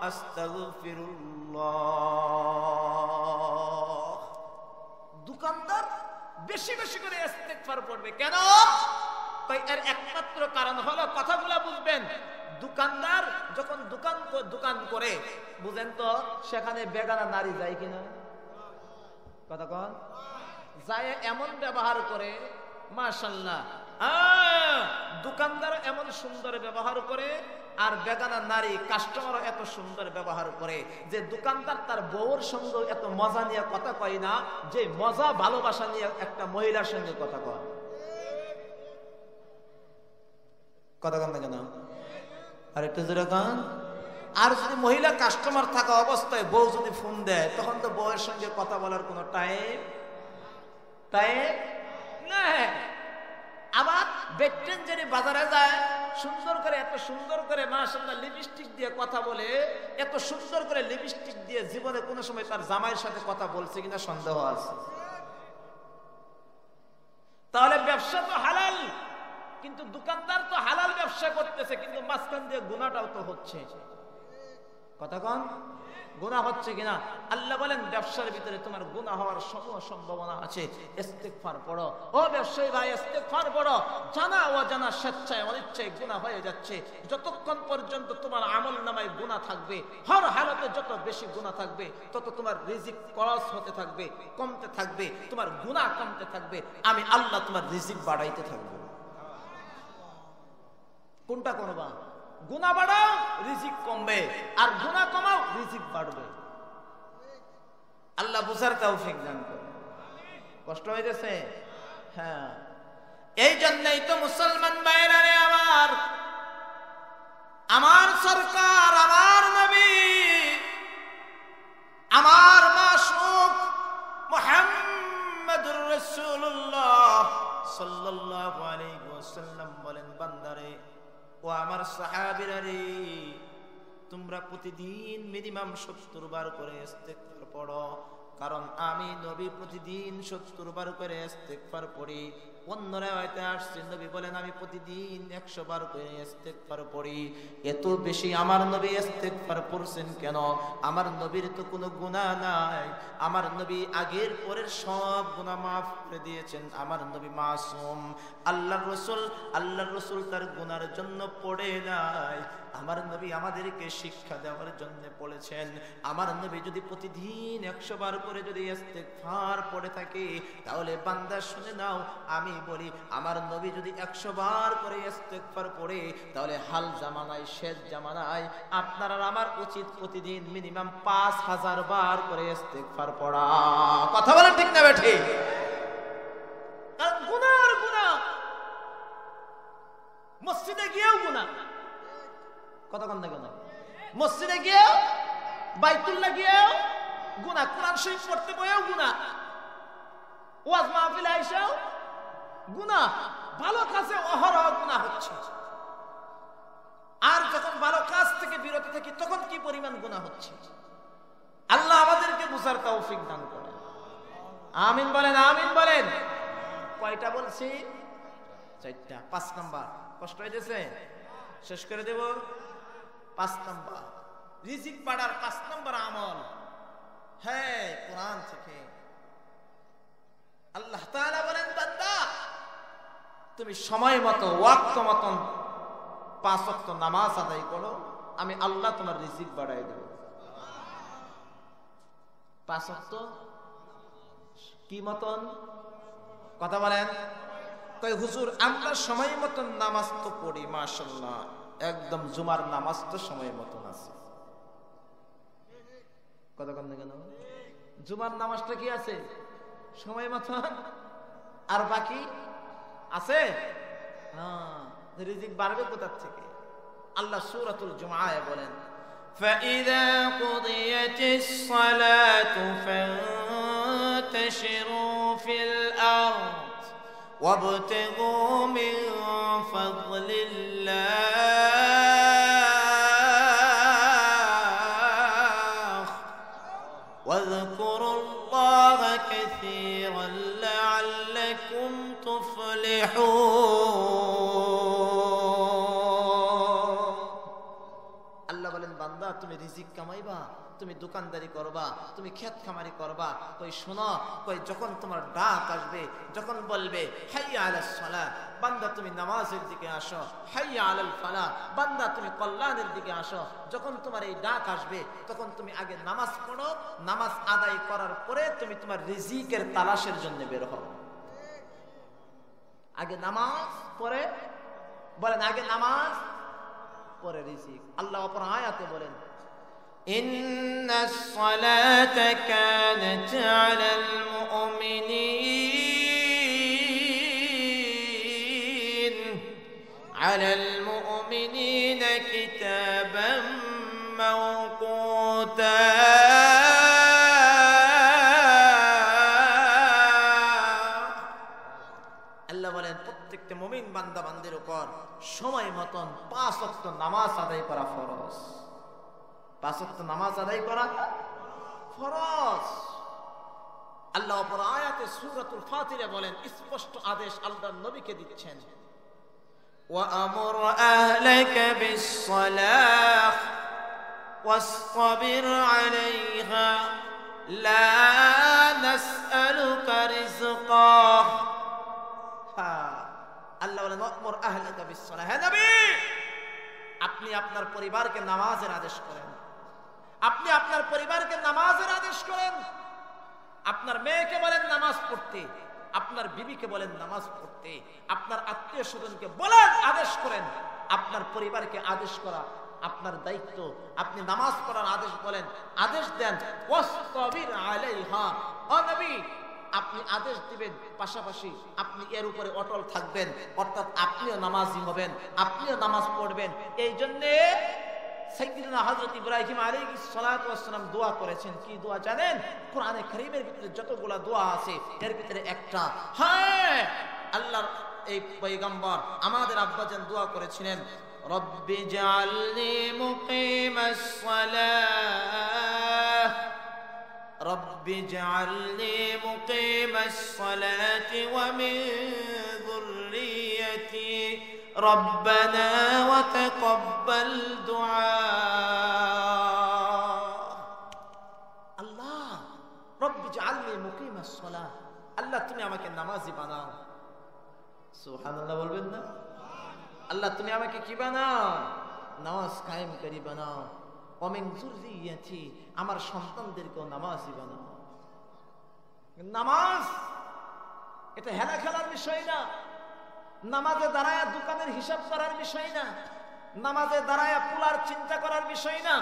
আস্তাগফিরুল্লাহ। দোকানদার বেশি বেশি করে ইস্তিগফার পড়বে কেন? তাই এর একমাত্র কারণ হলো, কথাগুলো বুঝবেন, দোকানদার যখন দোকান করে বুঝেন তো সেখানে বেগানা নারী যায় কিনা? কথা কন যায়, এমন ব্যবহার করে মাশাআল্লাহ, দোকানদার এমন সুন্দর ব্যবহার করে, আর বেগানা নারী কাস্টমারও এত সুন্দর ব্যবহার করে যে দোকানদার তার বউর সঙ্গে এত মজা নিয়ে কথা কয় না, যে মজা ভালোবাসা নিয়ে একটা মহিলার সঙ্গে কথা কয়। কথা কন না কেন? আর একটু জোরে কন। আর যদি মহিলা কাস্টমার থাকা অবস্থায় বউ যদি ফোন দেয়, তখন তো বউয়ের সঙ্গে কথা বলার কোনো টাইম না। আবার বেটেন যদি বাজারে যায়, সুন্দর করে এত সুন্দর করে মাশাআল্লাহ লিপস্টিক দিয়ে কথা বলে, এত সুন্দর করে লিপস্টিক দিয়ে জীবনে কোনো সময় তার জামাইয়ের সাথে কথা বলছে কিনা সন্দেহ আছে। তাহলে ব্যবসা তো হালাল, কিন্তু দোকানদার তো হালাল ব্যবসা করতেছে, কিন্তু মাঝখান দিয়ে গুনাহটাও তো হচ্ছে। কথা কন, গুনাহ হচ্ছে কিনা? আল্লাহ বলেন ব্যবসার ভিতরে তোমার গুনাহ হওয়ার সম্ভাবনা আছে, ইস্তিগফার পড়ো। ও ব্যবসায়ী ভাই, ইস্তিগফার পড়ো। জানা অজানা স্বেচ্ছায় অনিচ্ছায় গুনাহ হয়ে যাচ্ছে। যতক্ষণ পর্যন্ত তোমার আমলনামায় গুনাহ থাকবে, হর হালতে যত বেশি গুনাহ থাকবে, তত তোমার রিজিক খরচ হতে থাকবে, কমতে থাকবে, তোমার গুনাহ কমতে থাকবে, আমি আল্লাহ তোমার রিজিক বাড়াইতে থাকবো। কোনটা করবা? গুনাহ বাড়াও, রিজিক কমবে, আর গুনাহ কমাও, রিজিক বাড়বে। আল্লাহ বুঝার তৌফিক দান করুন। কষ্ট হইতেছে? হ্যাঁ, এই জন্যই তো মুসলমান ভাইরা রে আমার সরকার, আমার নবী, আমার মাসুক মুহাম্মদুর রাসূলুল্লাহ সাল্লাল্লাহু আলাইহি ওয়াসাল্লাম বলেন, বান্দারে ও আমার সাহাবীরা রে, তোমরা প্রতিদিন মিনিমাম 70 বার করে ইস্তিগফার পড়ো, কারণ আমি নবী প্রতিদিন 70 বার করে ইস্তিগফার পড়ি। অন্য রাওয়ায়াতে আসছে নবী বলেন আমি প্রতিদিন 100 বার করে ইস্তিগফার পড়ি। এত বেশি আমার নবী ইস্তিগফার পড়ছেন কেন? আমার নবীর তো কোনো গুনাহ নাই, আমার নবী আগের পরের সব গুনাহ মাফ করে দিয়েছেন। আমার নবী মাসুম, আল্লাহর রাসূল তার গুনার জন্য পড়ে নাই। আমার নবী আমাদেরকে শিক্ষা দেওয়ার জন্য পড়েছেন। আমার নবী যদি প্রতিদিন 100 বার করে যদি ইস্তিগফার পড়ে থাকে, তাহলে বান্দা শুনে নাও, আমি বলি আমার নবী যদি 100 বার করে ইস্তিগফার পড়ে, তাহলে হাল জামানায়, শেষ জামানায় আপনার আর আমার উচিত প্রতিদিন মিনিমাম 5000 বার করে ইস্তিগফার পড়া। কথা বলেন ঠিক না বেঠি? কারণ গুনার গুনাহ, মসজিদে গিয়েও গুনাহ, কতক্ষণ দেখো না, মসজিদে গিয়েও, বাইতুল্লাহ গিয়েও গুনাহ, কোরআন শরীফ পড়তে বইয়েও গুনাহ, ওয়াজ মাহফিলে আইসাও গুনাহ, ভালো কাজে অহরহ গুনাহ হচ্ছে। আর যখন ভালো কাজ থেকে বিরত থাকি তখন কি পরিমাণ গুনাহ হচ্ছে। আল্লাহ আমাদেরকে বুঝার তৌফিক দান করেন। আমিন বলেন, আমিন বলেন। কয়টা বলছি? 4টা। 5 নাম্বার। কষ্ট হইতেছে? শেষ করে দেব। 5 নাম্বার রিজিক বাড়ার 5 নাম্বার আমল, হ্যাঁ, কোরআন থেকে। আল্লাহ তাআলা বলেন, বান্দা তুমি সময় মতো, ওয়াক্ত মতন 5 ওয়াক্ত নামাজ আদায় করো, আমি আল্লাহ তোমার রিজিক বাড়াই দেব। 5 ওয়াক্ত কি মতন? কথা বলেন। কই হুজুর আমরা সময় মতন নামাজ তো পড়ি, মাশাআল্লাহ, একদম জুমার নামাজ তো সময় মতন আছে। কথা কন না কেন? জুমার নামাজটা কি আছে? সময় মতন। আর বাকি আছে? হ্যাঁ, রিজিক বাড়বে কোথা থেকে? আল্লাহ সূরাতুল জুমআয় বলেন, فَإِذَا قُضِيَتِ الصَّلَاةُ فَانتَشِرُوا فِي الْأَرْضِ وَابْتَغُوا مِنْ فَضْلِ اللَّهِ وَاذْكُرُوا اللَّهَ كَثِيرًا لَعَلَّكُمْ تُفْلِحُونَ। আল্লাহ বলেন, বান্দা তুমি রিজিক কামাইবা, তুমি দোকানদারি করবা, তুমি ক্ষেত খামারি করবা, কই শোনো, কই যখন তোমার ডাক আসবে, যখন বলবে হাইয়া আলাস সালাহ, বান্দা তুমি নামাজের দিকে আসো, হাইয়া আলাল ফালাহ, বান্দা তুমি কল্যাণের দিকে আসো, যখন তোমার এই ডাক আসবে তখন তুমি আগে নামাজ পড়ো, নামাজ আদায় করার পরে তুমি তোমার রিজিকের তালাশের জন্য বের হও। আগে নামাজ পরে, বলেন আগে নামাজ পরে রিজিক। আল্লাহ অপর আয়াতে বলেন, إن الصلاة كانت على المؤمنين كتابا موقوتا। আল্লাহ বলেন প্রত্যেকটা মুমিন বান্দা বান্দির উপর সময় মতন 5 ওয়াক্ত নামাজ আদায় করা ফরজ। 5 ওয়াক্ত নামাজ আদায় করা ফরজ। আল্লাহ অপর আয়াতে সূরাতুল ফাতিরে বলেন, স্পষ্ট আদেশ আল্লাহর নবীকে দিচ্ছেন, وَأَمُرْ أَهْلَكَ بِالصَّلَاةِ وَاصْطَبِرْ عَلَيْهَا لَا نَسْأَلُكَ رِزْقًا। আল্লাহ বলেন, وَأَمُرْ أَهْلَكَ بِالصَّلَاةِ, হে নবী আপনি আপনার পরিবারকে নামাজের আদেশ করেন, আপনি আপনার পরিবারকে নামাজের আদেশ করেন। আপনার মেয়েকে বলেন নামাজ পড়তে, আপনার বিবিকে বলেন নামাজ পড়তে, আপনার আত্মীয় স্বজনকে বলেন, আদেশ করেন। আপনার পরিবারকে আদেশ করা আপনার দায়িত্ব। আপনি নামাজ পড়ার আদেশ বলেন, আদেশ দেন। ওয়াসতাবির আলাইহা, ও নবী আপনি আদেশ দিবেন, পাশাপাশি আপনি এর উপরে অটল থাকবেন, অর্থাৎ আপনিও নামাজি হবেন, আপনিও নামাজ পড়বেন। এই জন্যে সাইয়্যিদনা হযরত ইব্রাহিম আলাইহিস সালাতু ওয়াস সালাম দোয়া করেছেন। কি দোয়া জানেন? কোরআনে কারীমের ভিতরে যতগুলা দোয়া আছে এর ভিতরে একটা, হ্যাঁ আল্লাহর এই পয়গম্বর আমাদের আব্বাজান দোয়া করেছিলেন, রব্বি জাআলনি মুকিমাস সালাহ, রব্বি জাআলনি মুকিমাস সালাতি ওয়া মিন যুররিয়্যতি রব্বানা ওয়া তাকাব্বাল দুআ। আল্লাহ, রব্বি জাআলনি মুকিমাস সালাহ, আল্লাহ তুমি আমাকে নামাজি বানাও। সুবহানাল্লাহ বলবেন না? আল্লাহ তুমি আমাকে কি বানাও? নামাজ কায়েমকারী বানাও। ওয়া মিন যুররিয়্যতি, আমার সন্তানদেরকেও নামাজি বানাও। নামাজ এটা হেলা খেলার বিষয় না, নামাজে দাঁড়ায় দোকানের হিসাব করার বিষয় না, নামাজে দাঁড়ায় পুলার চিন্তা করার বিষয় না,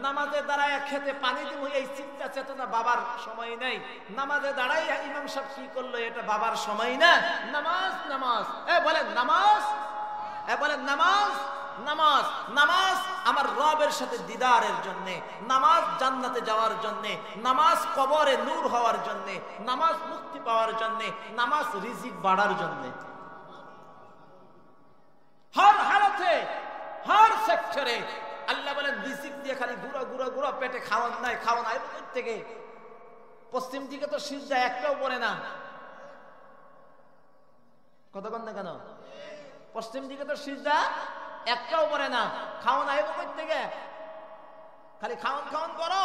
নামাজে দাঁড়ায় খেতে পানি দিব এই চিন্তা চেতনা বাবার সময় নাই, নামাজে দাঁড়ায় ইমাম সাহেব কি করলো এটা বাবার সময় না। নামাজ নামাজ বলেন নামাজ, বলেন নামাজ নামাজ। নামাজ আমার রবের সাথে দিদারের জন্য, নামাজ জান্নাতে যাওয়ার জন্য, নামাজ কবরে নূর হওয়ার জন্য, নামাজ মুক্তি পাওয়ার জন্য, নামাজ রিজিক বাড়ার জন্য। হর হালতে হর সেক্টরে আল্লাহ বলেন রিজিক দিয়ে খালি গুঁড়ো গুঁড়ো গুঁড়ো পেটে খাওয়ান নাই, খাওয়ান আইব থেকে। পশ্চিম দিকে তো সিজদা একটাও পড়ে না, কথা বল না কেন? পশ্চিম দিকে তো সিজদা একটাও পড়ে না, খাওয়ান আইব থেকে? খালি খাওয়ান খাওয়ান করো,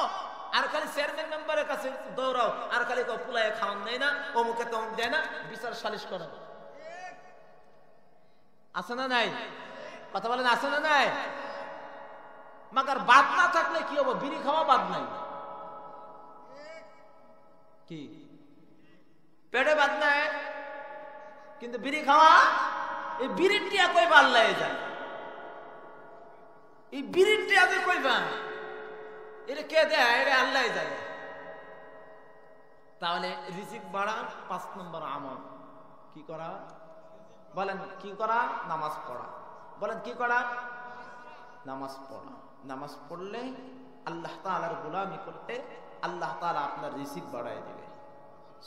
আর খালি চেয়ারম্যান মেম্বারের কাছে দৌড়াও, আর খালি পুলায় খাওয়ান দেয় না, অমুকে তমুক দেয় না, বিচার সালিশ করো। আছে না নাই? কথা বলেন আছে না নাই? মাগার বাদ না থাকলে কি হবো? বিড়ি খাওয়া বাদ নাই, কি পেটে বাদ নাই, কিন্তু বিড়ি খাওয়া, এই বিড়ির টিয়া কইবা আল্লাহ যায়, এই বিড়ির টিয়া যে কইবা এটা কে দেয়? এটা আল্লাহ যায়। তাহলে রিজিক বাড়া 5 নম্বর আমল কি করা? বলেন কি করা? নামাজ পড়া। বলেন কি করা? নামাজ পড়া। নামাজ পড়লে আল্লাহ তাআলার গোলামি করতে আল্লাহ তাআলা আপনার রিজিক বাড়ায় দিবে।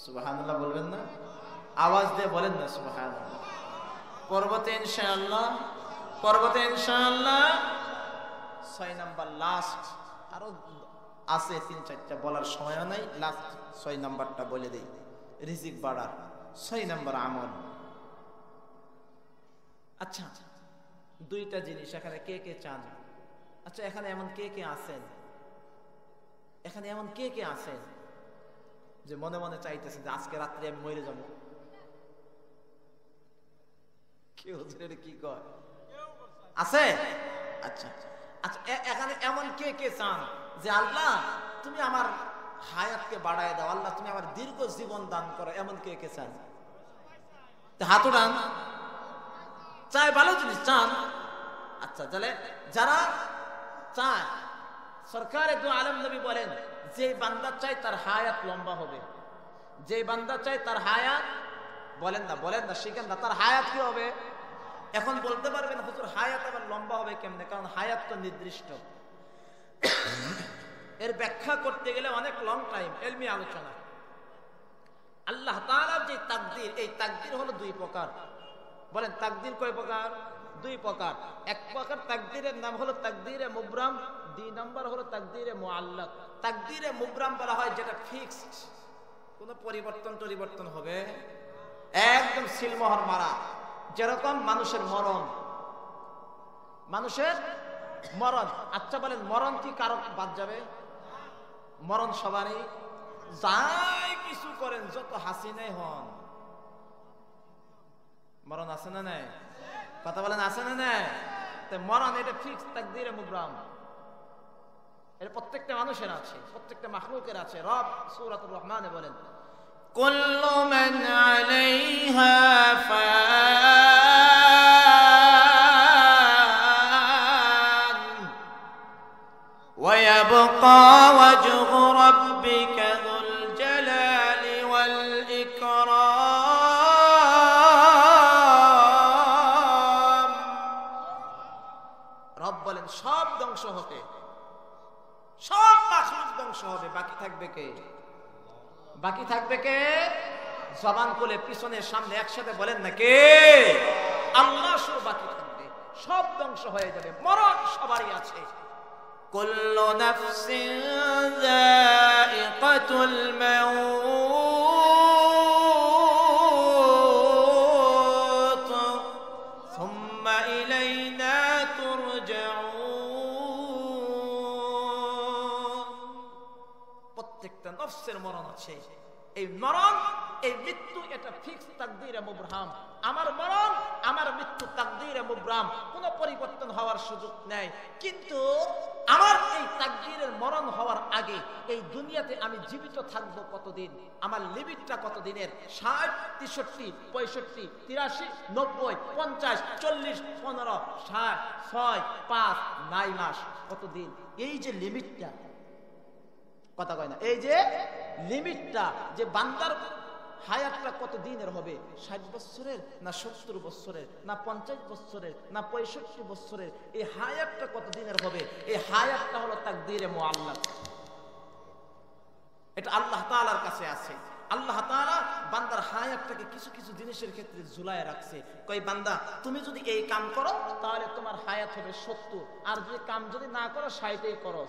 সুবহানাল্লাহ বলবেন না? আওয়াজ দিয়ে বলেন না সুবহানাল্লাহ। পরবর্তী ইনশাআল্লাহ, পরবর্তী ইনশাআল্লাহ 6 নাম্বার লাস্ট, আরো আছে 3-4টা বলার সময় নাই, লাস্ট 6 নাম্বারটা বলে দেই। রিজিক বাড়ার 6 নাম্বার আমল। আচ্ছা, 2টা জিনিস এখানে কে কে চান? আচ্ছা, এখানে এমন কে কে আছেন, এখানে এমন কে কে আছেন যে মনে মনে চাইতেছেন যে আজকে রাত্রে আমি মরে যাব? কি হুজুর কি কয়? আছে? আচ্ছা আচ্ছা, এখানে এমন কে কে চান যে আল্লাহ তুমি আমার হায়াতকে বাড়ায় দাও, আল্লাহ তুমি আমার দীর্ঘ জীবন দান করো, এমন কে কে চান? হাত উঠান। চায় ভালো জিনিস চান? আচ্ছা, তাহলে যারা চায়, সরকার একদম আলেম নবী বলেন যে বান্দা চায় তার হায়াত লম্বা হবে, যে বান্দা চায় তার হায়াত, বলেন না শিখেন না, তার হায়াত কি হবে? এখন বলতে পারবেন হুজুর হায়াত আবার লম্বা হবে কেমনে? কারণ হায়াত তো নির্দিষ্ট, এর ব্যাখ্যা করতে গেলে অনেক লং টাইম, ইলমি আলোচনা। আল্লাহ তাআলার যে তাকদীর, এই তাকদীর হলো 2 প্রকার। বলেন তাকদীর কয় প্রকার? 2 প্রকার। এক প্রকার তাকদীরের নাম হলো তাকদীরে মুবরাম, 2 নাম্বার হলো তাকদীরে মুআল্লাক। তাকদীরে মুবরাম বলা হয় যেটা ফিক্সড, কোনো পরিবর্তন হবে, একদম সিলমোহর মারা। যেরকম মানুষের মরণ, মানুষের মরণ। আচ্ছা বলেন মরণ কি কারো বাদ যাবে? মরণ সবারই, যাই কিছু করেন, যত হাসিনাই হন, মরণ আছে না নাই? কথা বলেন আছে না নাই? মরণ এটা ফিক্স, তাকদীরে মুবরাম, এটা প্রত্যেকটা মানুষের আছে, প্রত্যেকটা মাখলুকের আছে। রব সূরাতুর রহমানে বলেন কুল্লু মান আলাইহা ফান ওয়া ইয়াবকা ওয়াজহু রাব্বিকা যুল জালালি ওয়াল ইকরাম। রব বলেন সব ধ্বংস হবে, সব মাখলুক ধ্বংস হবে, বাকি থাকবে কে? বাকি থাকবে কে? জবান খুলে পিছনের সামনে একসাথে বলেন না কে? আল্লাহ শুধু বাকি থাকবে, সব ধ্বংস হয়ে যাবে। মরণ সবারই আছে। কুল্লু নাফসিন যায়িকাতুল মাউত সুম্মা ইলাইনা তুরজাউন। প্রত্যেকটা নফসের মরণ আছে। এই মরণ, এই মৃত্যু, এটা ফিক্স তাকদীরে মুবরাম। আমার মরণ, আমার মৃত্যু তাকদীরে মুবরাম, কোনো পরিবর্তন হওয়ার সুযোগ নেই। কিন্তু আমার এই তাকদীরের মরণ হওয়ার আগে এই দুনিয়াতে আমি জীবিত থাকবো কতদিন, আমার লিমিটটা কতদিনের? 60, 63, 65, 83, 90, 50, 40, 15, 60, 6, 5, 9 মাস, কতদিন? এই যে লিমিটটা, কথা কয় না, এই যে লিমিটটা, যে বান্দার হায়াতটা কত দিনের হবে? 60 বছরের না 70 বছরের না 50 বছরের না 65 বছরের? এই হায়াতটা কত দিনের হবে? এই হায়াতটা হলো তাকদীরে মুআল্লাক। এটা আল্লাহ তাআলার কাছে আছে। আল্লাহ তাআলা বান্দার হায়াতটাকে কিছু কিছু জিনিসের ক্ষেত্রে ঝুলায় রাখছে। কই বান্দা তুমি যদি এই কাম করো তাহলে তোমার হায়াত হবে 70, আর যে কাম যদি না করো 60 করো।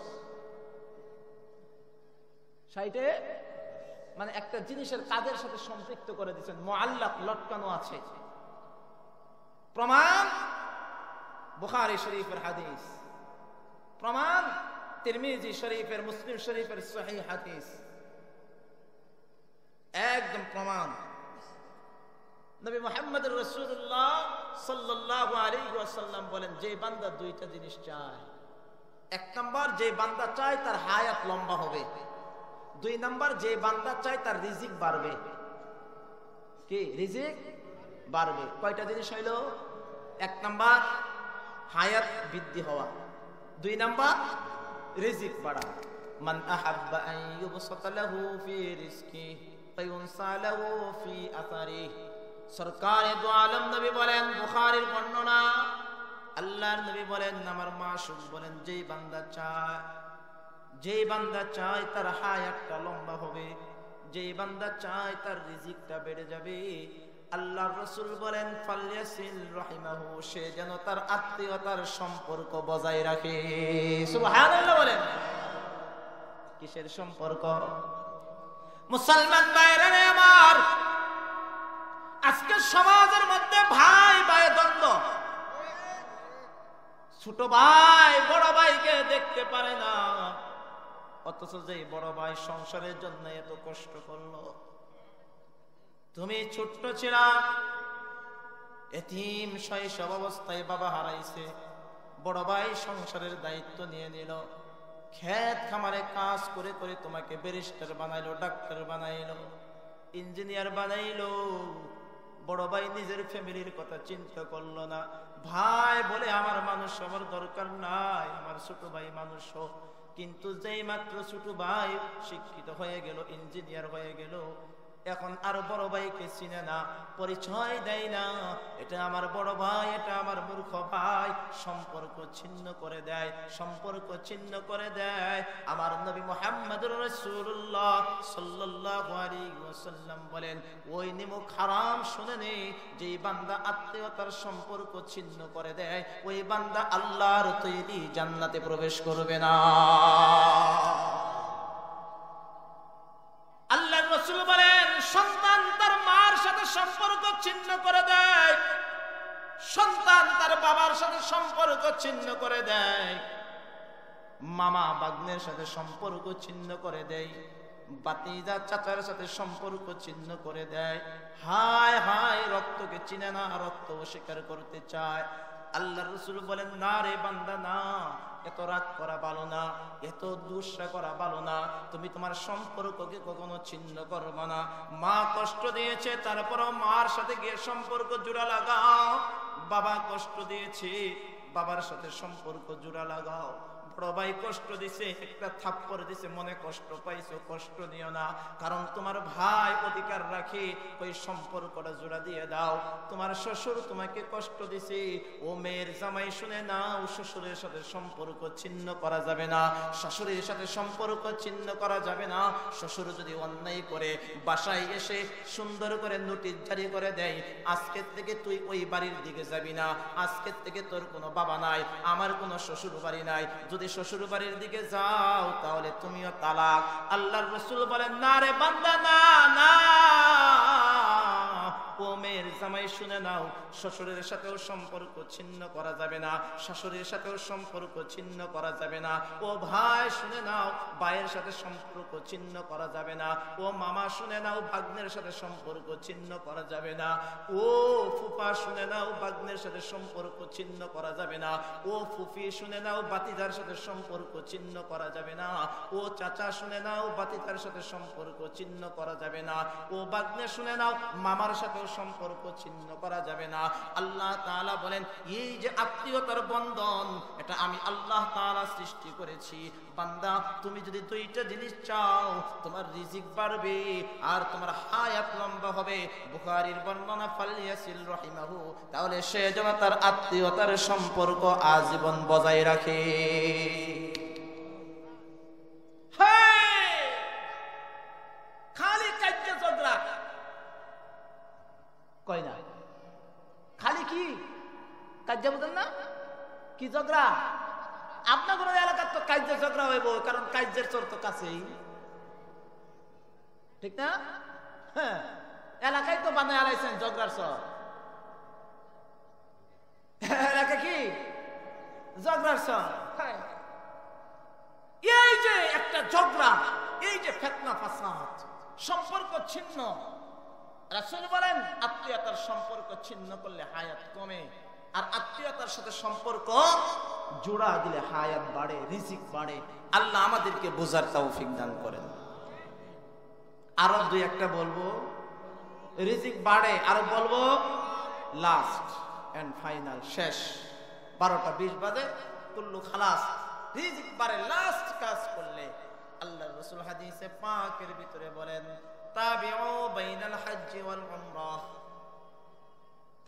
60 মানে একটা জিনিসের কাজের সাথে সম্পৃক্ত করে দিয়েছেন, মুআল্লাক, লটকানো আছে। প্রমাণ বুখারী শরীফের হাদিস, প্রমাণ তিরমিজি শরীফের, মুসলিম শরীফের সহিহ হাদিস, একদম প্রমাণ। নবী মুহাম্মদ রাসূলুল্লাহ সাল্লাল্লাহু আলাইহি ওয়াসাল্লাম বলেন, যে বান্দা দুইটা জিনিস চায়, এক নাম্বার যে বান্দা চায় তার হায়াত লম্বা হবে, 2 নাম্বার যে বান্দা চায় তার রিজিক বাড়বে। কি রিজিক বাড়বে? কয়টা জিনিস হইল? 1 নাম্বার হায়াত বৃদ্ধি হওয়া, 2 নাম্বার রিজিক বাড়া। মান আহাব্বা আন ইউবসাতা লাহু ফি রিজকিহি ফায়ুনসা লাহু ফি আসারিহি। সরকারে দু আলম নবী বলেন, বুখারীর বর্ণনা, আল্লাহর নবী বলেন, আমার মাসুক বলেন, যেই বান্দা চায়, যেই বান্দা চায় তার হায়াতটা লম্বা হবে, যেই বান্দা চায় তার রিজিকটা বেড়ে যাবে, আল্লাহর রাসূল বলেন ফালইয়াসিল রাহিমাহু, সে যেন তার আত্মীয়তার সম্পর্ক বজায় রাখে। সুবহানাল্লাহ বলেন। কিসের সম্পর্ক? মুসলমান ভাইরা আমার, আজকে সমাজের মধ্যে ভাই ভাই দ্বন্দ্ব, ছোট ভাই বড় ভাইকে দেখতে পারে না, অথচ যে বড় ভাই সংসারের জন্য এত কষ্ট করলো, তুমি ছোট্ট ছিলা, এতিম, শৈশব অবস্থায় বাবা হারাইছে, বড় ভাই সংসারের দায়িত্ব নিয়ে নিল, ক্ষেত খামারে কাজ করে করে তোমাকে ব্যারিস্টার বানাইলো, ডাক্তার বানাইলো, ইঞ্জিনিয়ার বানাইলো। বড় ভাই নিজের ফ্যামিলির কথা চিন্তা করলো না। ভাই বলে আমার মানুষ আমার দরকার নাই, আমার ছোট ভাই মানুষ হোক। কিন্তু যেই মাত্র ছোট ভাই শিক্ষিত হয়ে গেল, ইঞ্জিনিয়ার হয়ে গেল, এখন আর বড় ভাইকে চিনে না, পরিচয় দেয় না, এটা আমার বড় ভাই, এটা আমার মূর্খ ভাই, সম্পর্ক ছিন্ন করে দেয়, সম্পর্ক ছিন্ন করে দেয়। আমার নবী মুহাম্মদুর রাসূলুল্লাহ সাল্লাল্লাহু আলাইহি ওয়াসাল্লাম বলেন, ওই নিমক হারাম শুনে নে, যেই বান্দা আত্মীয়তার সম্পর্ক ছিন্ন করে দেয়, ওই বান্দা আল্লাহর তৈরি জান্নাতে প্রবেশ করবে না। আল্লাহর রাসূল বলেন, সন্তান তার মার সাথে সম্পর্ক ছিন্ন করে দেয়, সন্তান তার বাবার সাথে সম্পর্ক ছিন্ন করে দেয়, মামা ভাগ্নের সাথে সম্পর্ক ছিন্ন করে দেয়, ভাতিজা চাচার সাথে সম্পর্ক ছিন্ন করে দেয়। হায় হায়, রক্তকে চিনে না, রক্ত অস্বীকার করতে চায়। আল্লাহ রাসূল বলেন, না রে বান্দা না, এত রাগ করা ভালো না, এত দুঃসা করা ভালো না। তুমি তোমার সম্পর্ককে কখনো ছিন্ন করবে না। মা কষ্ট দিয়েছে, তারপরও মার সাথে গিয়ে সম্পর্ক জোড়া লাগাও। বাবা কষ্ট দিয়েছে, বাবার সাথে সম্পর্ক জোড়া লাগাও। বড় ভাই কষ্ট দিছে, একটা থাপ্পড় দিছে, মনে কষ্ট পাইছো, কষ্ট নিও না, কারণ তোমার ভাই অধিকার রাখে, ওই সম্পর্কটা জোড়া দিয়ে দাও। তোমার শ্বশুর তোমাকে কষ্ট দিছে, ও মেয়ের জামাই শুনে নাও, শ্বশুরের সাথে সম্পর্ক ছিন্ন করা যাবে না, শাশুড়ির সাথে সম্পর্ক ছিন্ন করা যাবে না। শ্বশুর যদি অন্যায় করে বাসায় এসে সুন্দর করে নোটিশ জারি করে দেয়, আজকের থেকে তুই ওই বাড়ির দিকে যাবি না, আজকের থেকে তোর কোনো বাবা নাই, আমার কোনো শ্বশুর বাড়ি নাই, যদি শ্বশুর বাড়ির দিকে যাও তাহলে তুমিও তালাক। আল্লাহর রাসূল বলেন, না রে বান্দা না, না, ও মেয়ের জামাই শুনে নাও, শ্বশুরের সাথেও সম্পর্ক ছিন্ন করা যাবে না, শাশুড়ির সাথেও সম্পর্ক ছিন্ন করা যাবে না। ও ভাই শুনে নাও, ভাইয়ের সাথে সম্পর্ক ছিন্ন করা যাবে না। ও মামা শুনে নাও, ভাগ্নের সাথে সম্পর্ক ছিন্ন করা যাবে না। ও ফুফা শুনে নাও, ভাগ্নের সাথে সম্পর্ক ছিন্ন করা যাবে না। ও ফুফি শুনে নাও, ভাতিজার সাথে সম্পর্ক ছিন্ন করা যাবে না। ও চাচা শুনে নাও, ভাতিজার সাথে সম্পর্ক ছিন্ন করা যাবে না। ও ভাগ্নে শুনে নাও, মামার সাথে সম্পর্ক ছিন্ন করা যাবে না। আল্লাহ তাআলা বলেন, এই যে আত্মীয়তার বন্ধন, এটা আমি আল্লাহ তাআলা সৃষ্টি করেছি। বান্দা তুমি যদি দুইটা জিনিস চাও, তোমার রিজিক বাড়বে আর তোমার হায়াত লম্বা হবে। বুখারীর বর্ণনা, ফালিয়াসিল রাহিমাহু, তাহলে সে যেন তার আত্মীয়তার সম্পর্ক আজীবন বজায় রাখে। খালি কাজ্জে ঝগড়া কই না, খালি কি কাজ্জা, বুঝেন না কি ঝগড়া? আপনার কোনো এলাকার তো কাজ্জা ঝগড়া হইব, কারণ কাজ্জের চোর তো কাছেই, ঠিক না? হ্যাঁ, এলাকায় তো বানায় আলাইছেন ঝগড়ার চর। এলাকা কি ঝগড়ার চর। এই যে একটা ঝগড়া, এই যে ফিতনা ফাসাদ, সম্পর্ক ছিন্ন। রাসূল বলেন, আত্মীয়তার সম্পর্ক ছিন্ন করলে হায়াত কমে, আর আত্মীয়তার সাথে সম্পর্ক জোড়া দিলে হায়াত বাড়ে, রিজিক বাড়ে। আল্লাহ আমাদেরকে বোঝার তৌফিক দান করেন। আরো দুই একটা বলবো, রিজিক বাড়ে, আর বলবো লাস্ট এন্ড ফাইনাল, শেষ 12টা 20 বাজে, কুল্লু খালাস। রিজিক বাড়ে লাস্ট কাজ করলে। আল্লাহর রাসূল হাদিসে পাকের ভিতরে বলেন, তাবিউ বাইনাল হজ্জ ওয়াল উমরাহ,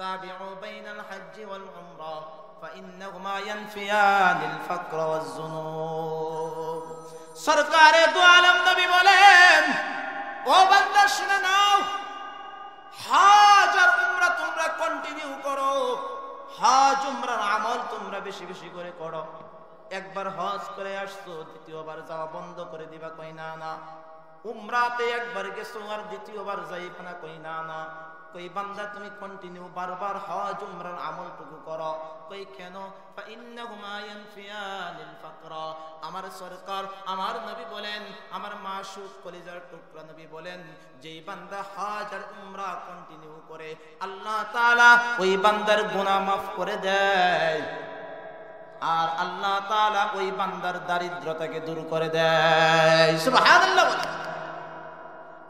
তাবিউ বাইনাল হজ্জ ওয়াল উমরাহ ফাইন্নাহুমা ইয়ানফিয়ানিল ফাকর ওয়াজ যুনুব। সরকারে দু আলম নবী বলেন, ও বান্দা শুনে নাও, হজ আর উমরা তোমরা কন্টিনিউ করো, হজ উমরার আমল তোমরা বেশি বেশি করে করো। একবার হজ করে আসছো, দ্বিতীয়বার যাওয়া বন্ধ করে দিবা, কই না না। উমরাতে একবার গেছো আর দ্বিতীয়বার যাইবা না, কই না না। কই বান্দা তুমি কন্টিনিউ বারবার হজ উমরার আমলটুকু করো। কই কেন? ফাইন্নাহুমা ইয়ানফিয়ানিল ফাকর। আমার সরকার, আমার নবী বলেন, আমার মাসুক কলিজার টুকরা নবী বলেন, যেই বান্দা হজ আর উমরা কন্টিনিউ করে, আল্লাহ তাআলা ওই বান্দার গুনাহ মাফ করে দেয়, আর আল্লাহ তাআলা ওই বান্দার দারিদ্রতাকে দূর করে দেয়। সুবহানাল্লাহ।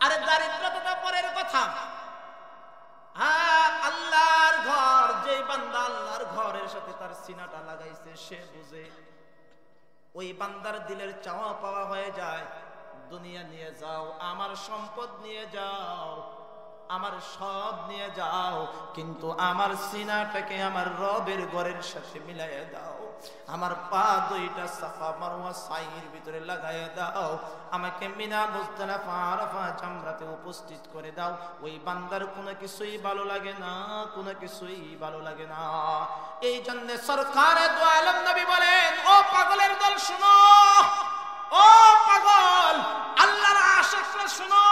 আরে দারিদ্রতা পরের কথা, হ্যাঁ, আল্লাহর ঘর, যেই বান্দা আল্লাহর ঘরের সাথে তার সিনাটা লাগাইছে সে বুঝে। ওই বান্দার দিলের চাওয়া পাওয়া হয়ে যায়, দুনিয়া নিয়ে যাও, আমার সম্পদ নিয়ে যাও, আমার সব নিয়ে যাও, কিন্তু আমার সিনাটাকে আমার রবের ঘরের সাথে মিলাইয়া দাও। আমার পা দুইটা সাফা মারওয়া সাইয়ের ভিতরে লাগাইয়া দাও, আমাকে মিনা মুজদালিফা আরাফা জামরাতে উপস্থিত করে দাও। ওই বান্দার কোনো কিছুই ভালো লাগে না, কোনো কিছুই ভালো লাগে না। এই জন্য সরকারে দু আলম নবী বলেন, ও পাগলের দল শুনো, ও পাগল, আল্লাহর আশিকরা শুনো,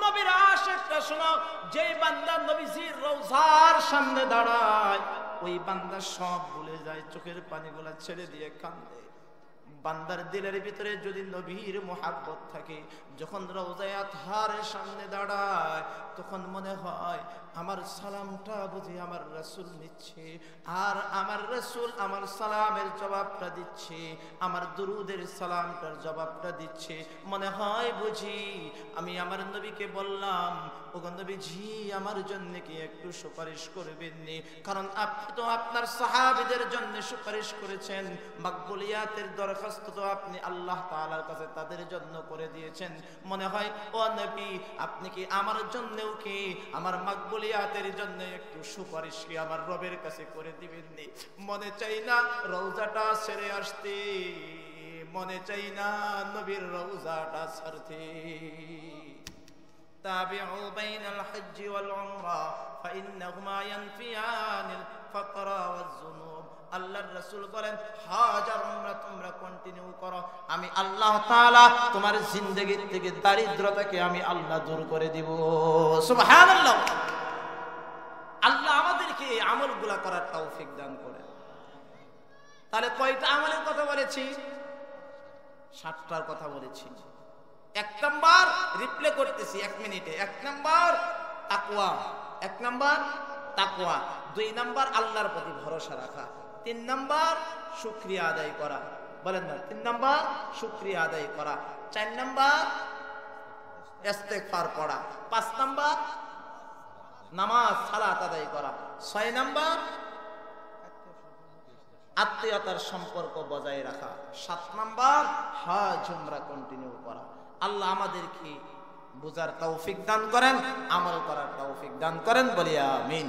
নবীর আশিকরা শুনো। যেই বান্দা নবীজির রওজার সামনে দাঁড়ায়, ওই বান্দা সব ভুলে যায়, চোখের পানিগুলা ছেড়ে দিয়ে কান্দে। বান্দার দিলের ভিতরে যদি নবীর মোহাব্বত থাকে, যখন রওজায়ে আতহারের সামনে দাঁড়ায় তখন মনে হয় আমার সালামটা বুঝি আমার রাসূল নিচ্ছে, আর আমার রাসূল আমার সালামের জবাবটা দিচ্ছে, আমার দুরুদের সালামটার জবাবটা দিচ্ছে। মনে হয় বুঝি আমি আমার নবীকে বললাম, ওগো নবীজি আমার জন্য কি একটু সুপারিশ করবেননি? কারণ আপনি তো আপনার সাহাবীদের জন্য সুপারিশ করেছেন, মাকবুলিয়াতের দরখাস্ত তো আপনি আল্লাহ তাআলার কাছে তাদের জন্য করে দিয়েছেন। মনে হয় ও নবী আপনি কি আমার জন্যও কি আমার মাকবুলিয়াতের জন্য একটু সুপারিশ কি আমার রবের কাছে করে দিবেননি? মনে চাই না রওজাটা ছেড়ে আসতে, মনে চাই না নবীর রওজাটা ছাড়তে। তাবিউ বাইনাল হজ্জি ওয়াল উমরা ফাইন্নাহুমা ইয়ানফিয়ানিল ফাকরা ওয়াজ যুনুব। আল্লাহর রাসূল বলেন হজ আর উমরা তোমরা কন্টিনিউ করো, আমি আল্লাহ তাআলা তোমার জিন্দেগীর থেকে দারিদ্রতাকে আমি আল্লাহ দূর করে দিব। সুবহানাল্লাহ। আল্লাহ আমাদেরকে এই আমলগুলা করার তৌফিক দান করেন। তাহলে কয়টা আমলের কথা বলেছি? 7টার কথা বলেছি। 1 নাম্বার রিপ্লে করতেছি 1 মিনিটে। 1 নাম্বার তাকওয়া, 1 নাম্বার তাকওয়া। 2 নাম্বার আল্লাহর প্রতি ভরসা রাখা। 3 নাম্বার শুকরিয়া আদায় করা। বলেন না, 3 নাম্বার শুকরিয়া আদায় করা। 4 নাম্বার ইস্তেগফার পড়া। 5 নাম্বার নামাজ সালাত আদায় করা। 6 নাম্বার আত্মীয়তার সম্পর্ক বজায় রাখা। 7 নাম্বার হজ উমরা কন্টিনিউ করা। আল্লাহ আমাদেরকে বুঝার তৌফিক দান করেন, আমল করার তৌফিক দান করেন, বলি আমিন।